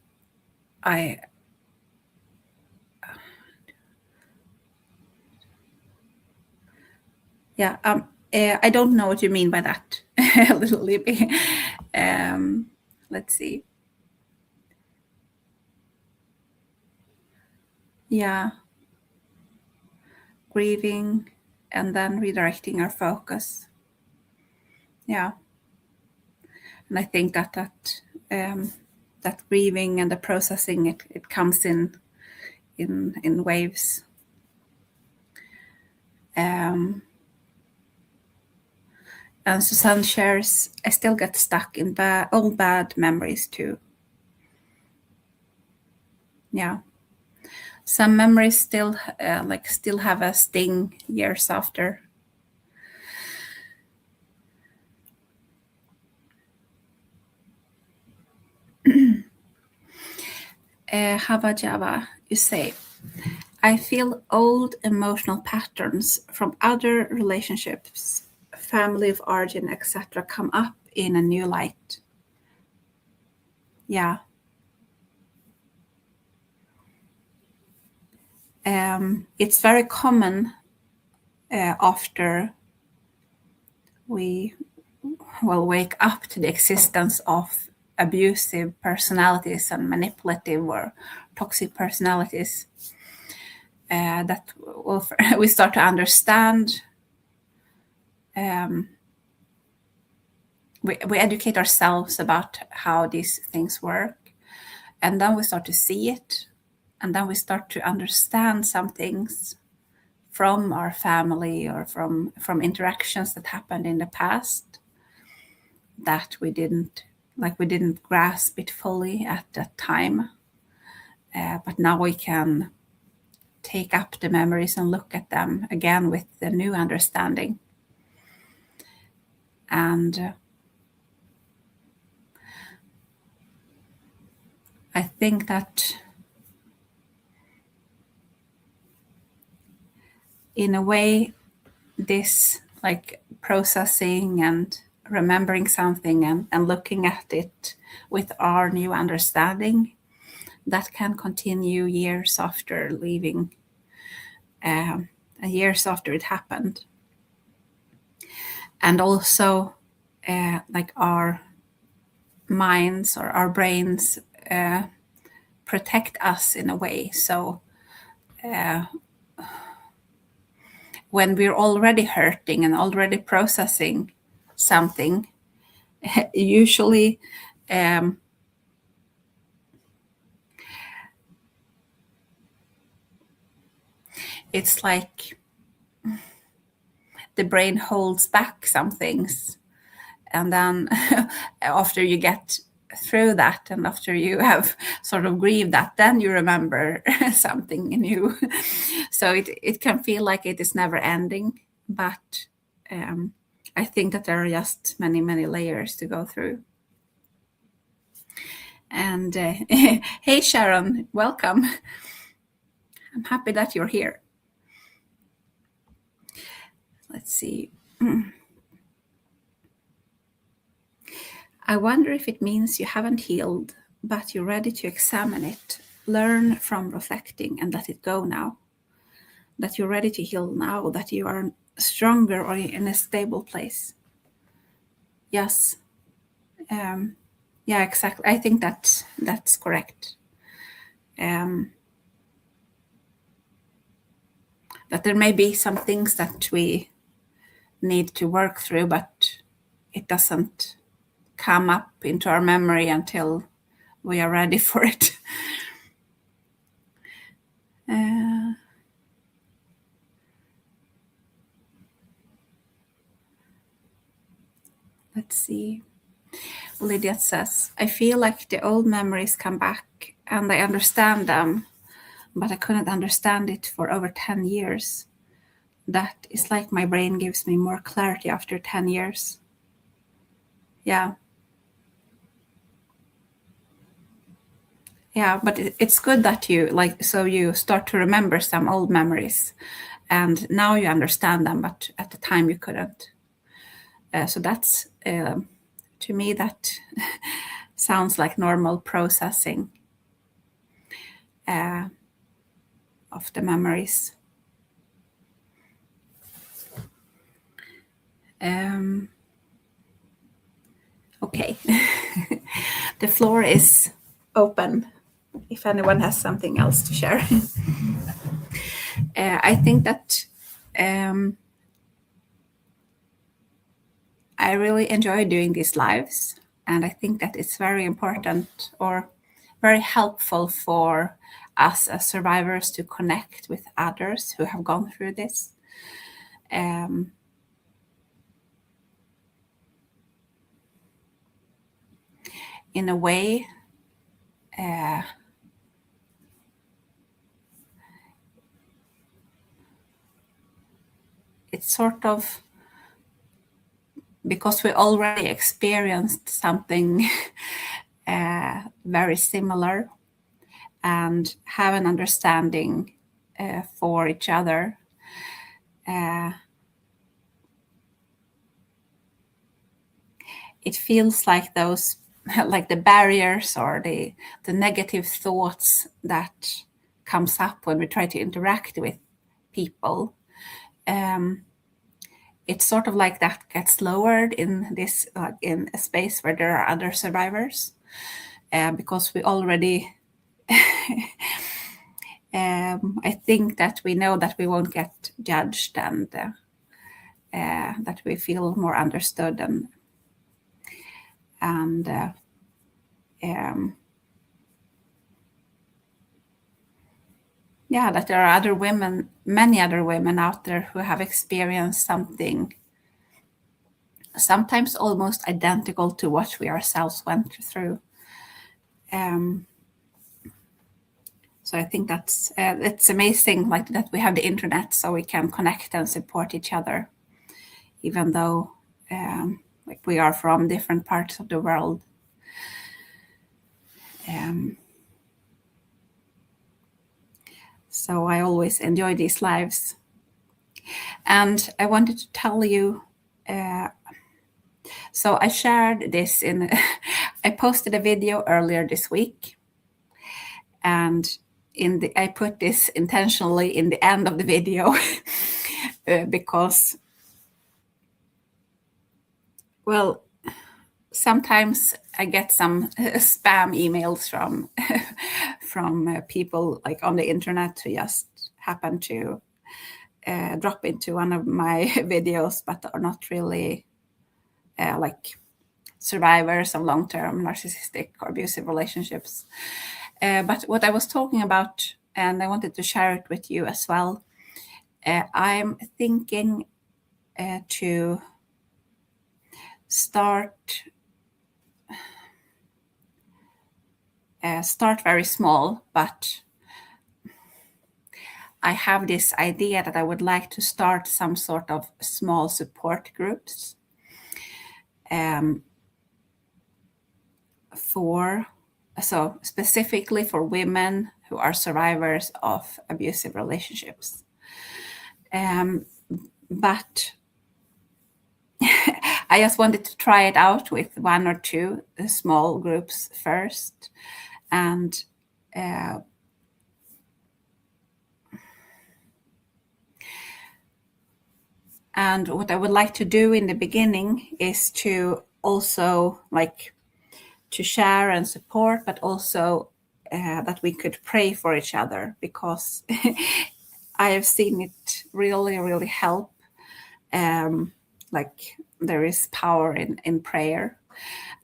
I? Yeah. I don't know what you mean by that, little Libby. Let's see. Yeah, grieving and then redirecting our focus. Yeah, and I think that grieving and the processing, it comes in waves. And Susanne shares, I still get stuck in old bad memories too. Yeah, some memories still still have a sting years after. Hava Java, you say, I feel old emotional patterns from other relationships, family of origin, etc., come up in a new light. Yeah. It's very common after we wake up to the existence of abusive personalities and manipulative or toxic personalities, that we start to understand. We educate ourselves about how these things work, and then we start to see it, and then we start to understand some things from our family or from interactions that happened in the past, that we didn't grasp it fully at that time, but now we can take up the memories and look at them again with the new understanding. And I think that in a way, this, like, processing and remembering something and looking at it with our new understanding, that can continue years after leaving, years after it happened. And also, like, our minds or our brains protect us in a way. So when we're already hurting and already processing something, usually it's like the brain holds back some things, and then after you get through that and after you have sort of grieved that, then you remember something new. So it can feel like it is never ending, but I think that there are just many, many layers to go through. And hey, Sharon, welcome. I'm happy that you're here. Let's see. I wonder if it means you haven't healed, but you're ready to examine it, learn from reflecting, and let it go now. That you're ready to heal now, that you are stronger or in a stable place. Yes. Yeah, exactly. I think that's correct. That there may be some things that we need to work through, but it doesn't come up into our memory until we are ready for it. Let's see. Lydia says, I feel like the old memories come back and I understand them, but I couldn't understand it for over 10 years. That is like my brain gives me more clarity after 10 years. Yeah. Yeah, but it's good that you you start to remember some old memories and now you understand them, but at the time you couldn't. So that's, to me, that sounds like normal processing of the memories. Okay, the floor is open if anyone has something else to share. I think that I really enjoy doing these lives, and I think that it's very important or very helpful for us as survivors to connect with others who have gone through this. In a way, it's sort of because we already experienced something very similar and have an understanding for each other. It feels like those, like the barriers or the negative thoughts that comes up when we try to interact with people. It's sort of like that gets lowered in this, in a space where there are other survivors, because we already, I think that we know that we won't get judged and that we feel more understood and yeah, that there are other women, many other women out there who have experienced something sometimes almost identical to what we ourselves went through. So I think that's it's amazing, like that we have the internet so we can connect and support each other, even though like we are from different parts of the world. So I always enjoy these lives. And I wanted to tell you, so I shared this in, I posted a video earlier this week, and I put this intentionally in the end of the video because, well, sometimes I get some spam emails from people like on the internet who just happen to drop into one of my videos, but are not really like survivors of long-term narcissistic or abusive relationships. But what I was talking about, and I wanted to share it with you as well, I'm thinking to start very small, but I have this idea that I would like to start some sort of small support groups specifically for women who are survivors of abusive relationships. But I just wanted to try it out with one or two small groups first. And what I would like to do in the beginning is to also to share and support, but also that we could pray for each other, because I have seen it really, really help like there is power in prayer,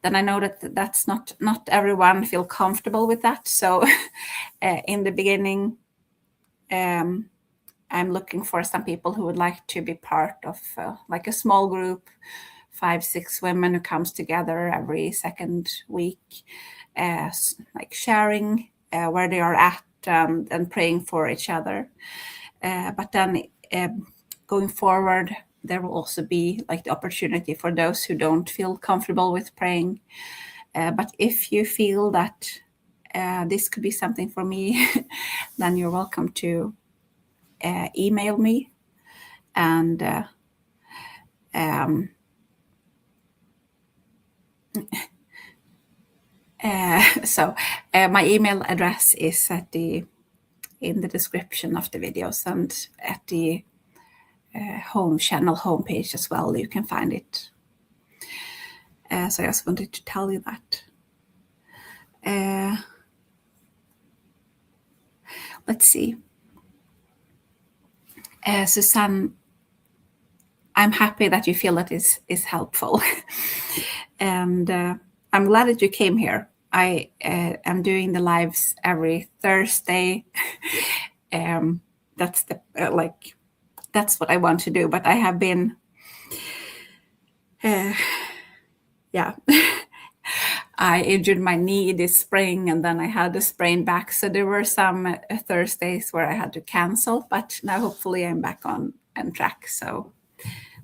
then I know that that's not everyone feel comfortable with that. So in the beginning, I'm looking for some people who would like to be part of like a small group, 5-6 women who comes together every second week, like sharing where they are at, and praying for each other. But then going forward, there will also be like the opportunity for those who don't feel comfortable with praying. But if you feel that this could be something for me, then you're welcome to email me. And so my email address is in the description of the videos and at the home channel homepage as well. You can find it. So I just wanted to tell you that. Let's see. Susanne, I'm happy that you feel that is helpful. And I'm glad that you came here. I am doing the lives every Thursday. That's the that's what I want to do. But I have been, yeah. I injured my knee this spring, and then I had a sprain back. So there were some Thursdays where I had to cancel, but now hopefully I'm back on track. So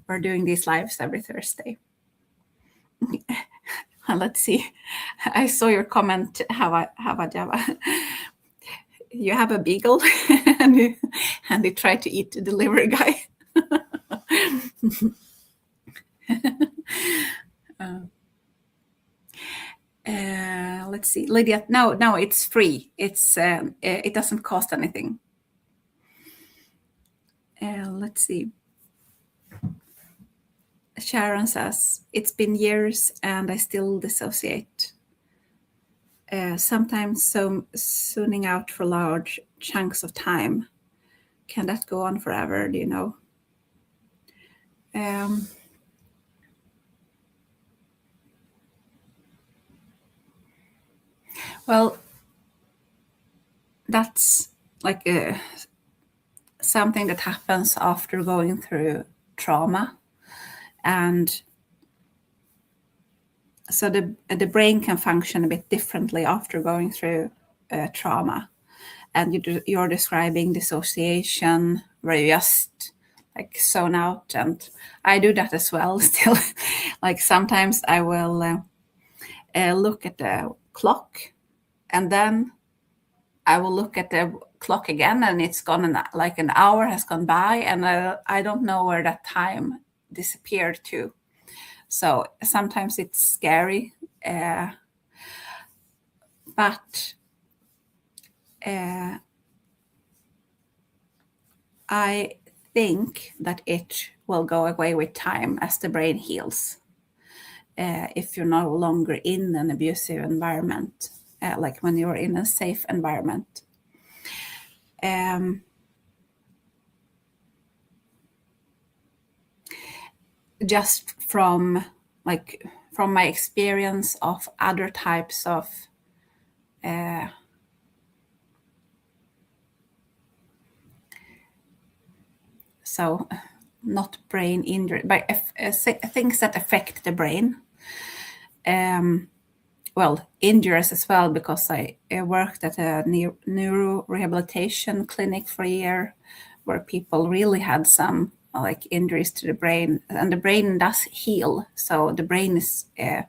we're doing these lives every Thursday. Let's see. I saw your comment, Hava Java. You have a beagle, and he tried to eat the delivery guy. Let's see, Lydia. No, it's free. It doesn't cost anything. Let's see. Sharon says, it's been years and I still dissociate. Sometimes zoning out for large chunks of time. Can that go on forever? Do you know? Well, that's like something that happens after going through trauma. And so the brain can function a bit differently after going through trauma. And you're describing dissociation, where you just like zone out. And I do that as well still. Like sometimes I will look at the clock, and then I will look at the clock again, and it's gone, like an hour has gone by, and I don't know where that time disappeared to. So sometimes it's scary, but I think that it will go away with time as the brain heals. If you're no longer in an abusive environment, like when you're in a safe environment. Just from my experience of other types of so not brain injury, but things that affect the brain. Well, injuries as well, because I worked at a neuro rehabilitation clinic for a year where people really had some like injuries to the brain, and the brain does heal. So the brain is an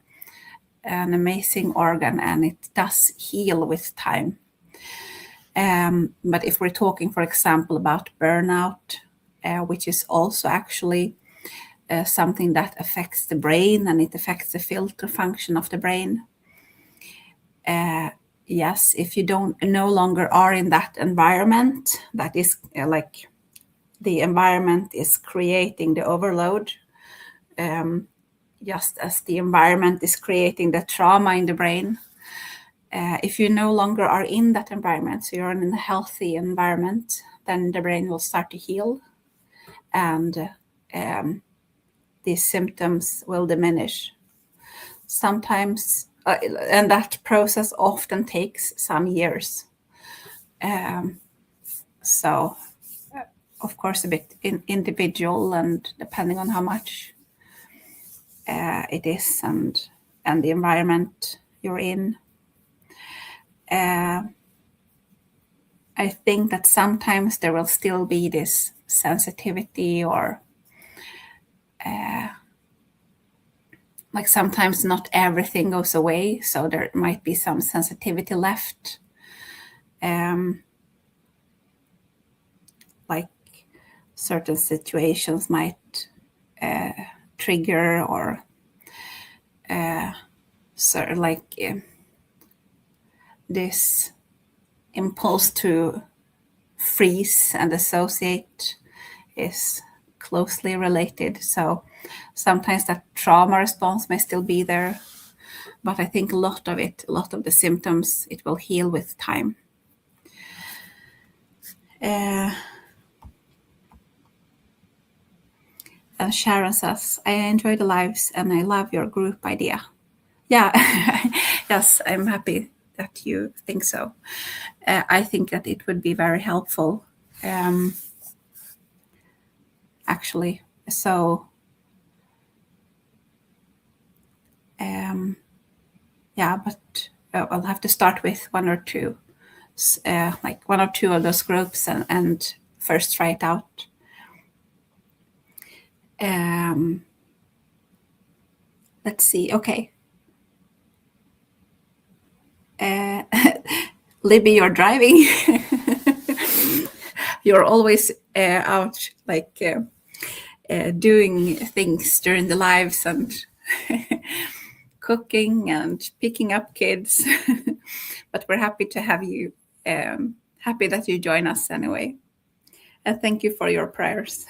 amazing organ, and it does heal with time. But if we're talking, for example, about burnout, which is also actually something that affects the brain, and it affects the filter function of the brain. Yes, if you no longer are in that environment, that is like the environment is creating the overload, just as the environment is creating the trauma in the brain. If you no longer are in that environment, so you're in a healthy environment, then the brain will start to heal. And these symptoms will diminish. Sometimes, and that process often takes some years. So, of course, a bit individual, and depending on how much it is and the environment you're in. I think that sometimes there will still be this sensitivity, or like sometimes not everything goes away, so there might be some sensitivity left. Like certain situations might trigger, or sort of like this impulse to freeze and associate is closely related. So sometimes that trauma response may still be there, but I think a lot of the symptoms, it will heal with time. And Sharon says, I enjoy the lives and I love your group idea. Yeah, yes, I'm happy that you think so. I think that it would be very helpful, actually. So, yeah, but I'll have to start with one or two of those groups, and first try it out. Let's see. Okay. Libby, you're driving. You're always out, like doing things during the lives, and cooking and picking up kids. But we're happy to have you. Happy that you join us anyway. And thank you for your prayers.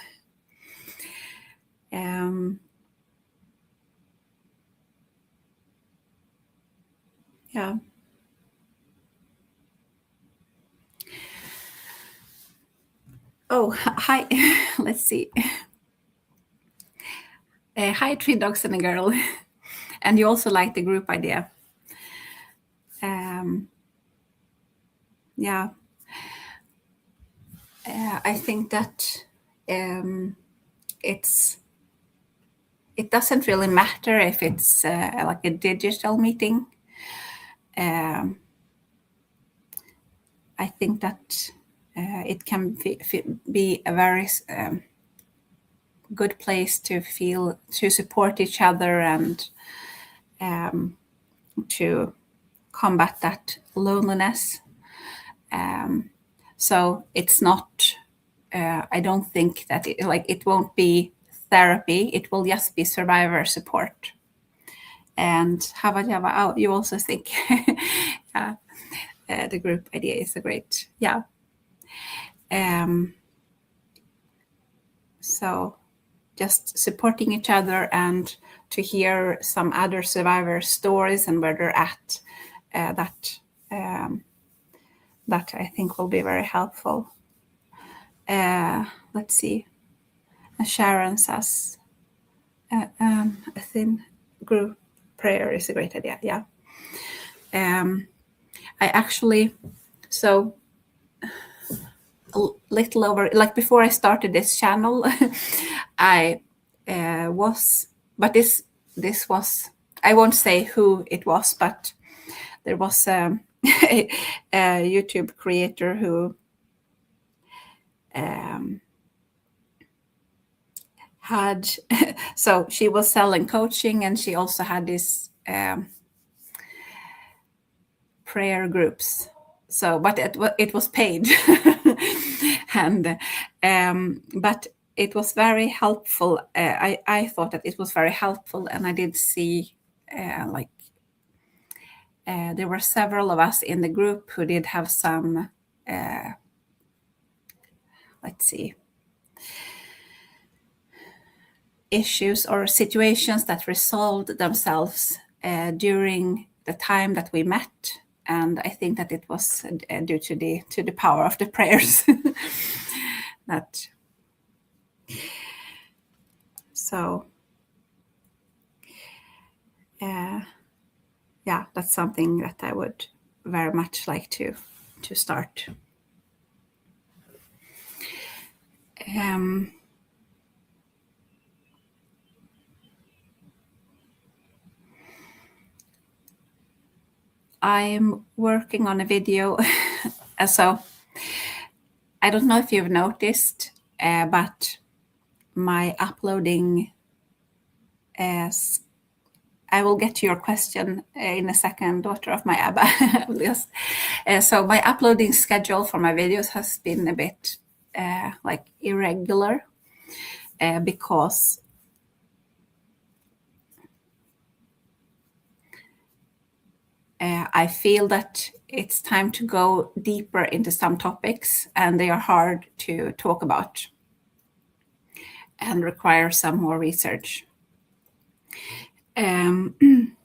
Yeah. Oh, hi. Let's see. Hi, 3 dogs and a girl. And you also like the group idea. Yeah. I think that it doesn't really matter if it's like a digital meeting. I think that it can be a very good place to support each other, and to combat that loneliness. So it's not, I don't think that it won't be therapy. It will just be survivor support. And Java, oh, you also think yeah, the group idea is a great, yeah. So just supporting each other, and to hear some other survivor stories and where they're at, that I think will be very helpful. Let's see. Sharon says, a thin group prayer is a great idea. Yeah. I actually, so a little over, like before I started this channel, I was, but this was, I won't say who it was, but there was a YouTube creator who had, so she was selling coaching, and she also had this prayer groups. So, but it was paid, and but it was very helpful. I thought that it was very helpful, and I did see there were several of us in the group who did have some, let's see, issues or situations that resolved themselves during the time that we met. And I think that it was due to the power of the prayers. That, so yeah, that's something that I would very much like to start. I'm working on a video. So I don't know if you've noticed, but my uploading is. I will get to your question in a second, daughter of my Abba. Yes. So my uploading schedule for my videos has been a bit like irregular because I feel that it's time to go deeper into some topics, and they are hard to talk about and require some more research. And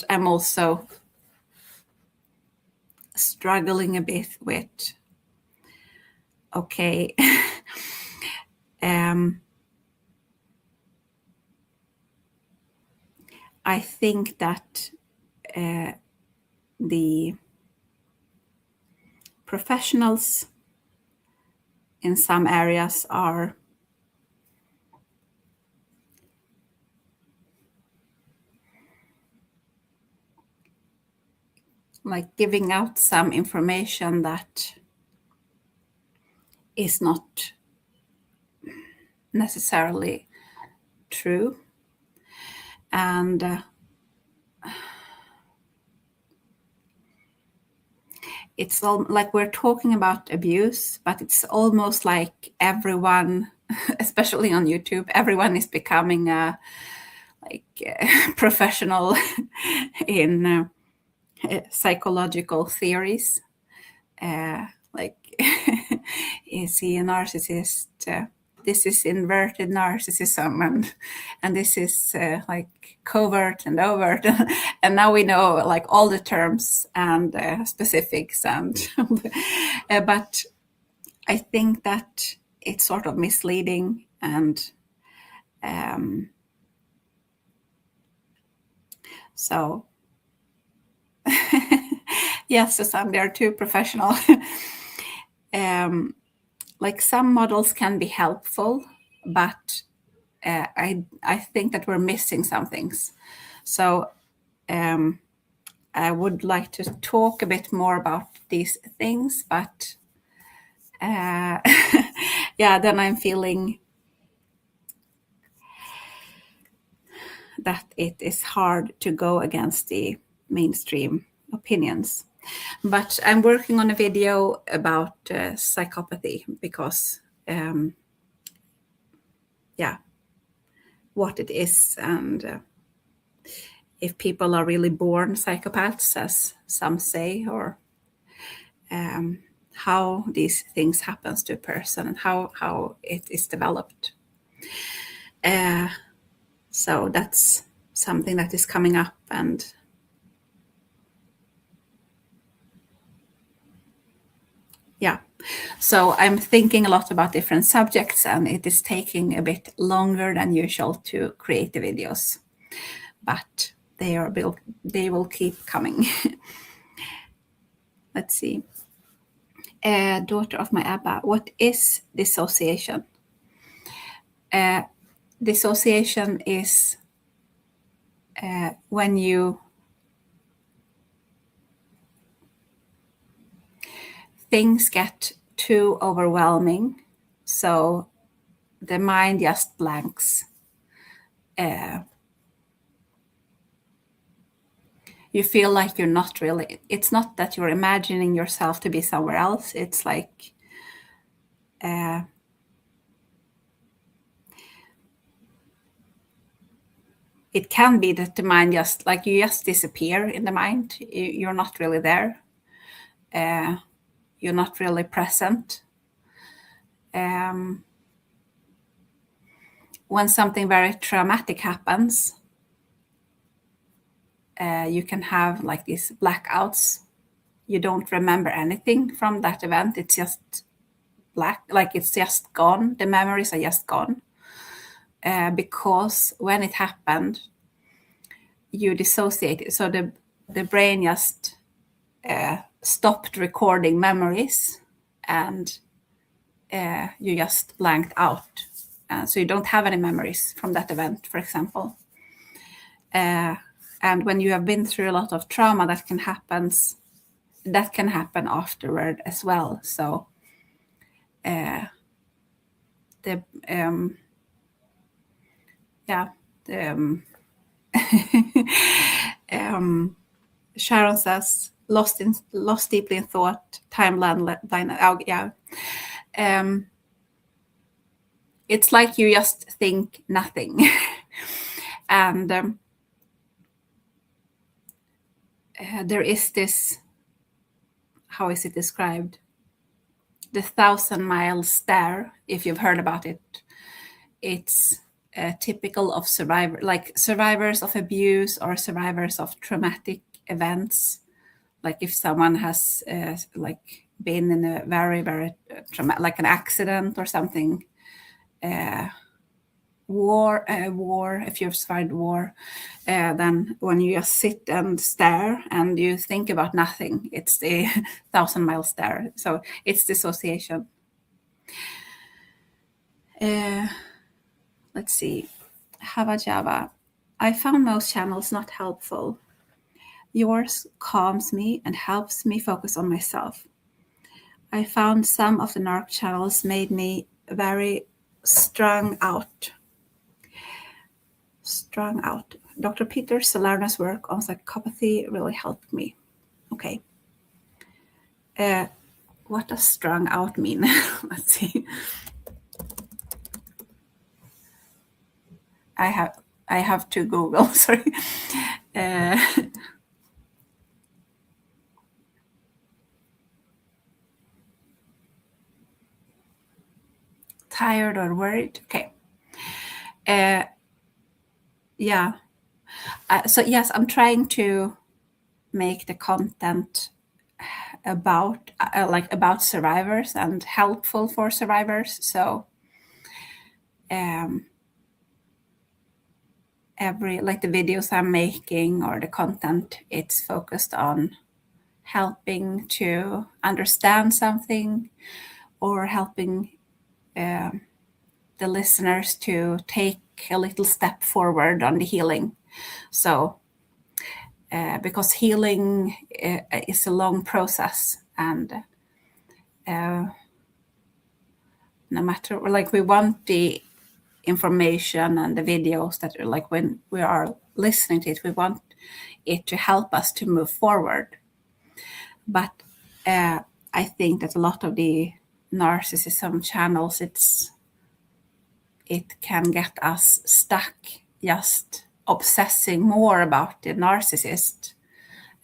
I'm also struggling a bit with, okay, I think that the professionals in some areas are like giving out some information that is not necessarily true. And it's all like we're talking about abuse, but it's almost like everyone, especially on YouTube, everyone is becoming a professional in psychological theories. Like, is he a narcissist? This is inverted narcissism, and this is like covert and overt, and now we know like all the terms and specifics, and but I think that it's sort of misleading, and so yes, Susanne, they're too professional. Like some models can be helpful, but I think that we're missing some things. So I would like to talk a bit more about these things, but yeah, then I'm feeling that it is hard to go against the mainstream opinions. But I'm working on a video about psychopathy because, yeah, what it is, and if people are really born psychopaths, as some say, or how these things happens to a person and how it is developed. So that's something that is coming up, and yeah. So I'm thinking a lot about different subjects, and it is taking a bit longer than usual to create the videos, but they will keep coming. Let's see. Daughter of my Abba, what is dissociation? Dissociation is when things get too overwhelming, so the mind just blanks. You feel like you're not really, it's not that you're imagining yourself to be somewhere else, it's like it can be that the mind just like you just disappear in the mind. You're not really there. You're not really present. When something very traumatic happens, you can have like these blackouts. You don't remember anything from that event. It's just black, like it's just gone. The memories are just gone. Because when it happened, you dissociated. So the brain just stopped recording memories, and you just blanked out. So you don't have any memories from that event, for example. And when you have been through a lot of trauma, that can happen afterward as well. So the Sharon says lost deeply in thought, timeline. It's like you just think nothing. And there is this, how is it described? The 1,000-mile stare, if you've heard about it. It's typical of survivors of abuse or survivors of traumatic events. Like if someone has been in a very, very traumatic, like an accident or something, war, if you've survived war, then when you just sit and stare and you think about nothing, it's the 1,000-mile stare. So it's dissociation. Let's see. Hava Java. I found most channels not helpful. Yours calms me and helps me focus on myself. I found some of the narc channels made me very strung out. Dr. Peter Salerno's work on psychopathy really helped me. Okay. What does strung out mean? Let's see. I have to Google, sorry. Tired or worried? Okay. Yeah. So yes, I'm trying to make the content about survivors and helpful for survivors. So the videos I'm making or the content, it's focused on helping to understand something or helping the listeners to take a little step forward on the healing. So because healing is a long process, and no matter, we want the information and the videos that are when we are listening to it, we want it to help us to move forward. But I think that a lot of the narcissism channels, it can get us stuck just obsessing more about the narcissist.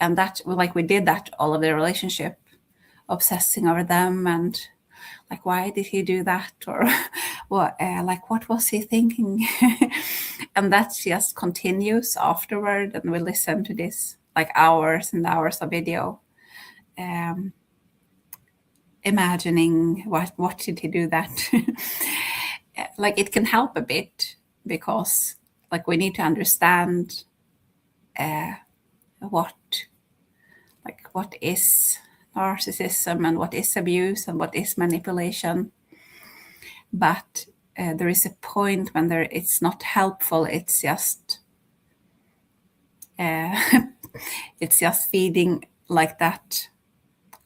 And that, we did that all of the relationship, obsessing over them and why did he do that, or what was he thinking? And that just continues afterward, and we listen to this hours and hours of video, imagining what did he do that. It can help a bit because we need to understand what is narcissism and what is abuse and what is manipulation. But there is a point when it's not helpful. It's just it's just feeding that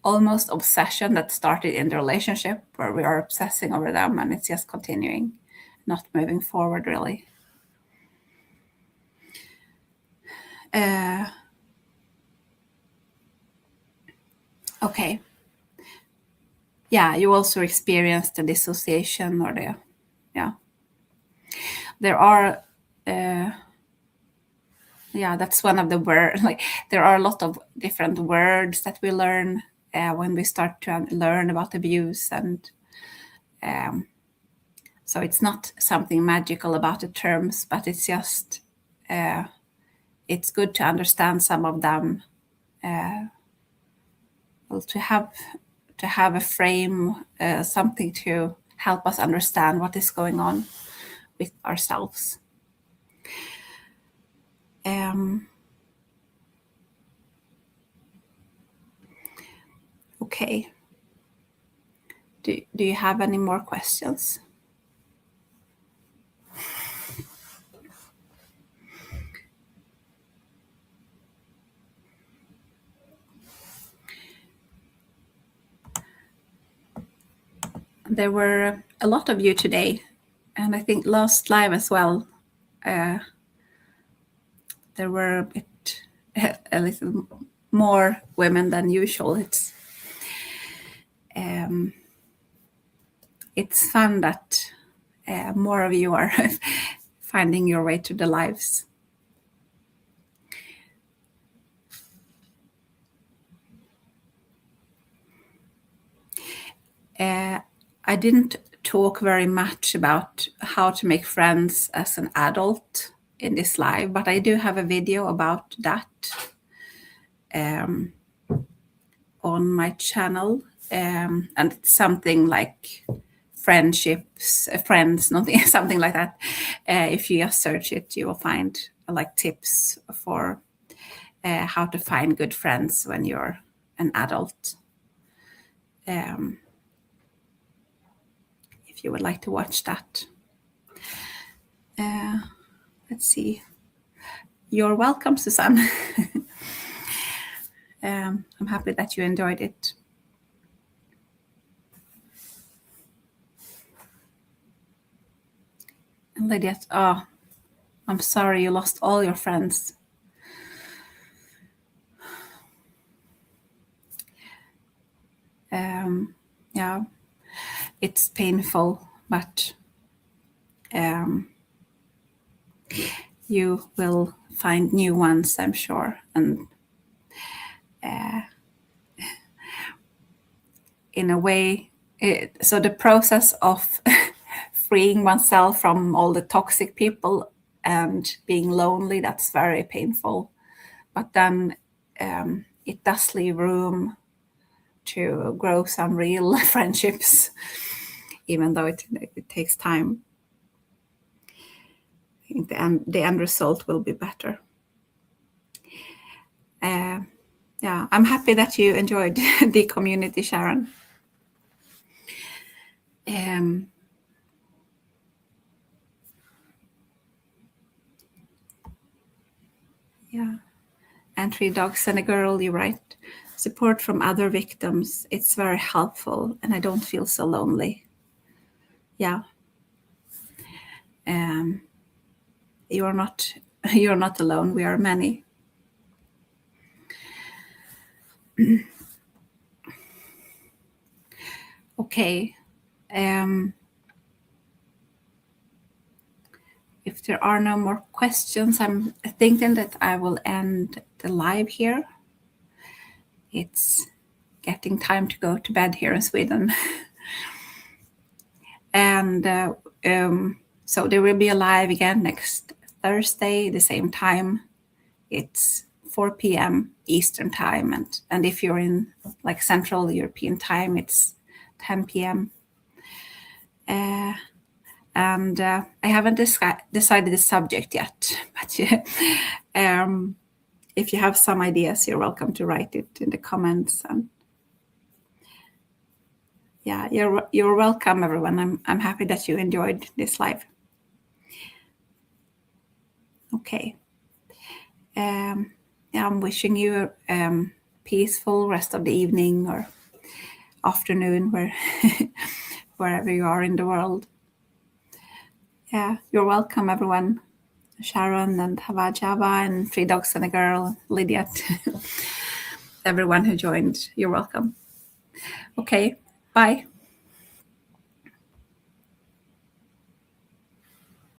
almost obsession that started in the relationship, where we are obsessing over them, and it's just continuing, not moving forward really. Okay. Yeah, you also experienced the dissociation or there are that's one of the words. There are a lot of different words that we learn when we start to learn about abuse, and so it's not something magical about the terms, but it's just it's good to understand some of them, to have a frame, something to help us understand what is going on with ourselves. Okay. Do you have any more questions? There were a lot of you today, and I think last live as well. There were a little more women than usual. It's fun that more of you are finding your way to the lives. I didn't talk very much about how to make friends as an adult in this live, but I do have a video about that on my channel, and it's something like friendships, friends, something like that. If you just search it, you will find like tips for how to find good friends when you're an adult. If you would like to watch that. Let's see. You're welcome, Susanne. I'm happy that you enjoyed it. And Lydia, I'm sorry you lost all your friends. Yeah, it's painful, but you will find new ones, I'm sure. And in a way, so the process of freeing oneself from all the toxic people and being lonely, that's very painful. But then it does leave room to grow some real friendships, even though it takes time. I think the end result will be better. Yeah, I'm happy that you enjoyed the community, Sharon. Yeah, and 3 dogs and a girl, you're right. Support from other victims, it's very helpful, and I don't feel so lonely. Yeah. You're not alone. We are many. Okay. If there are no more questions, I'm thinking that I will end the live here. It's getting time to go to bed here in Sweden. And so there will be a live again next Thursday, the same time. It's 4 p.m. Eastern time. And if you're in like Central European time, it's 10 p.m. And I haven't decided the subject yet, but if you have some ideas, you're welcome to write it in the comments. And yeah, you're welcome, everyone. I'm happy that you enjoyed this live. Okay. Yeah, I'm wishing you a peaceful rest of the evening or afternoon, wherever you are in the world. Yeah, you're welcome, everyone. Sharon and Havajava and 3 dogs and a girl, Lydia, everyone who joined, you're welcome. Okay, bye.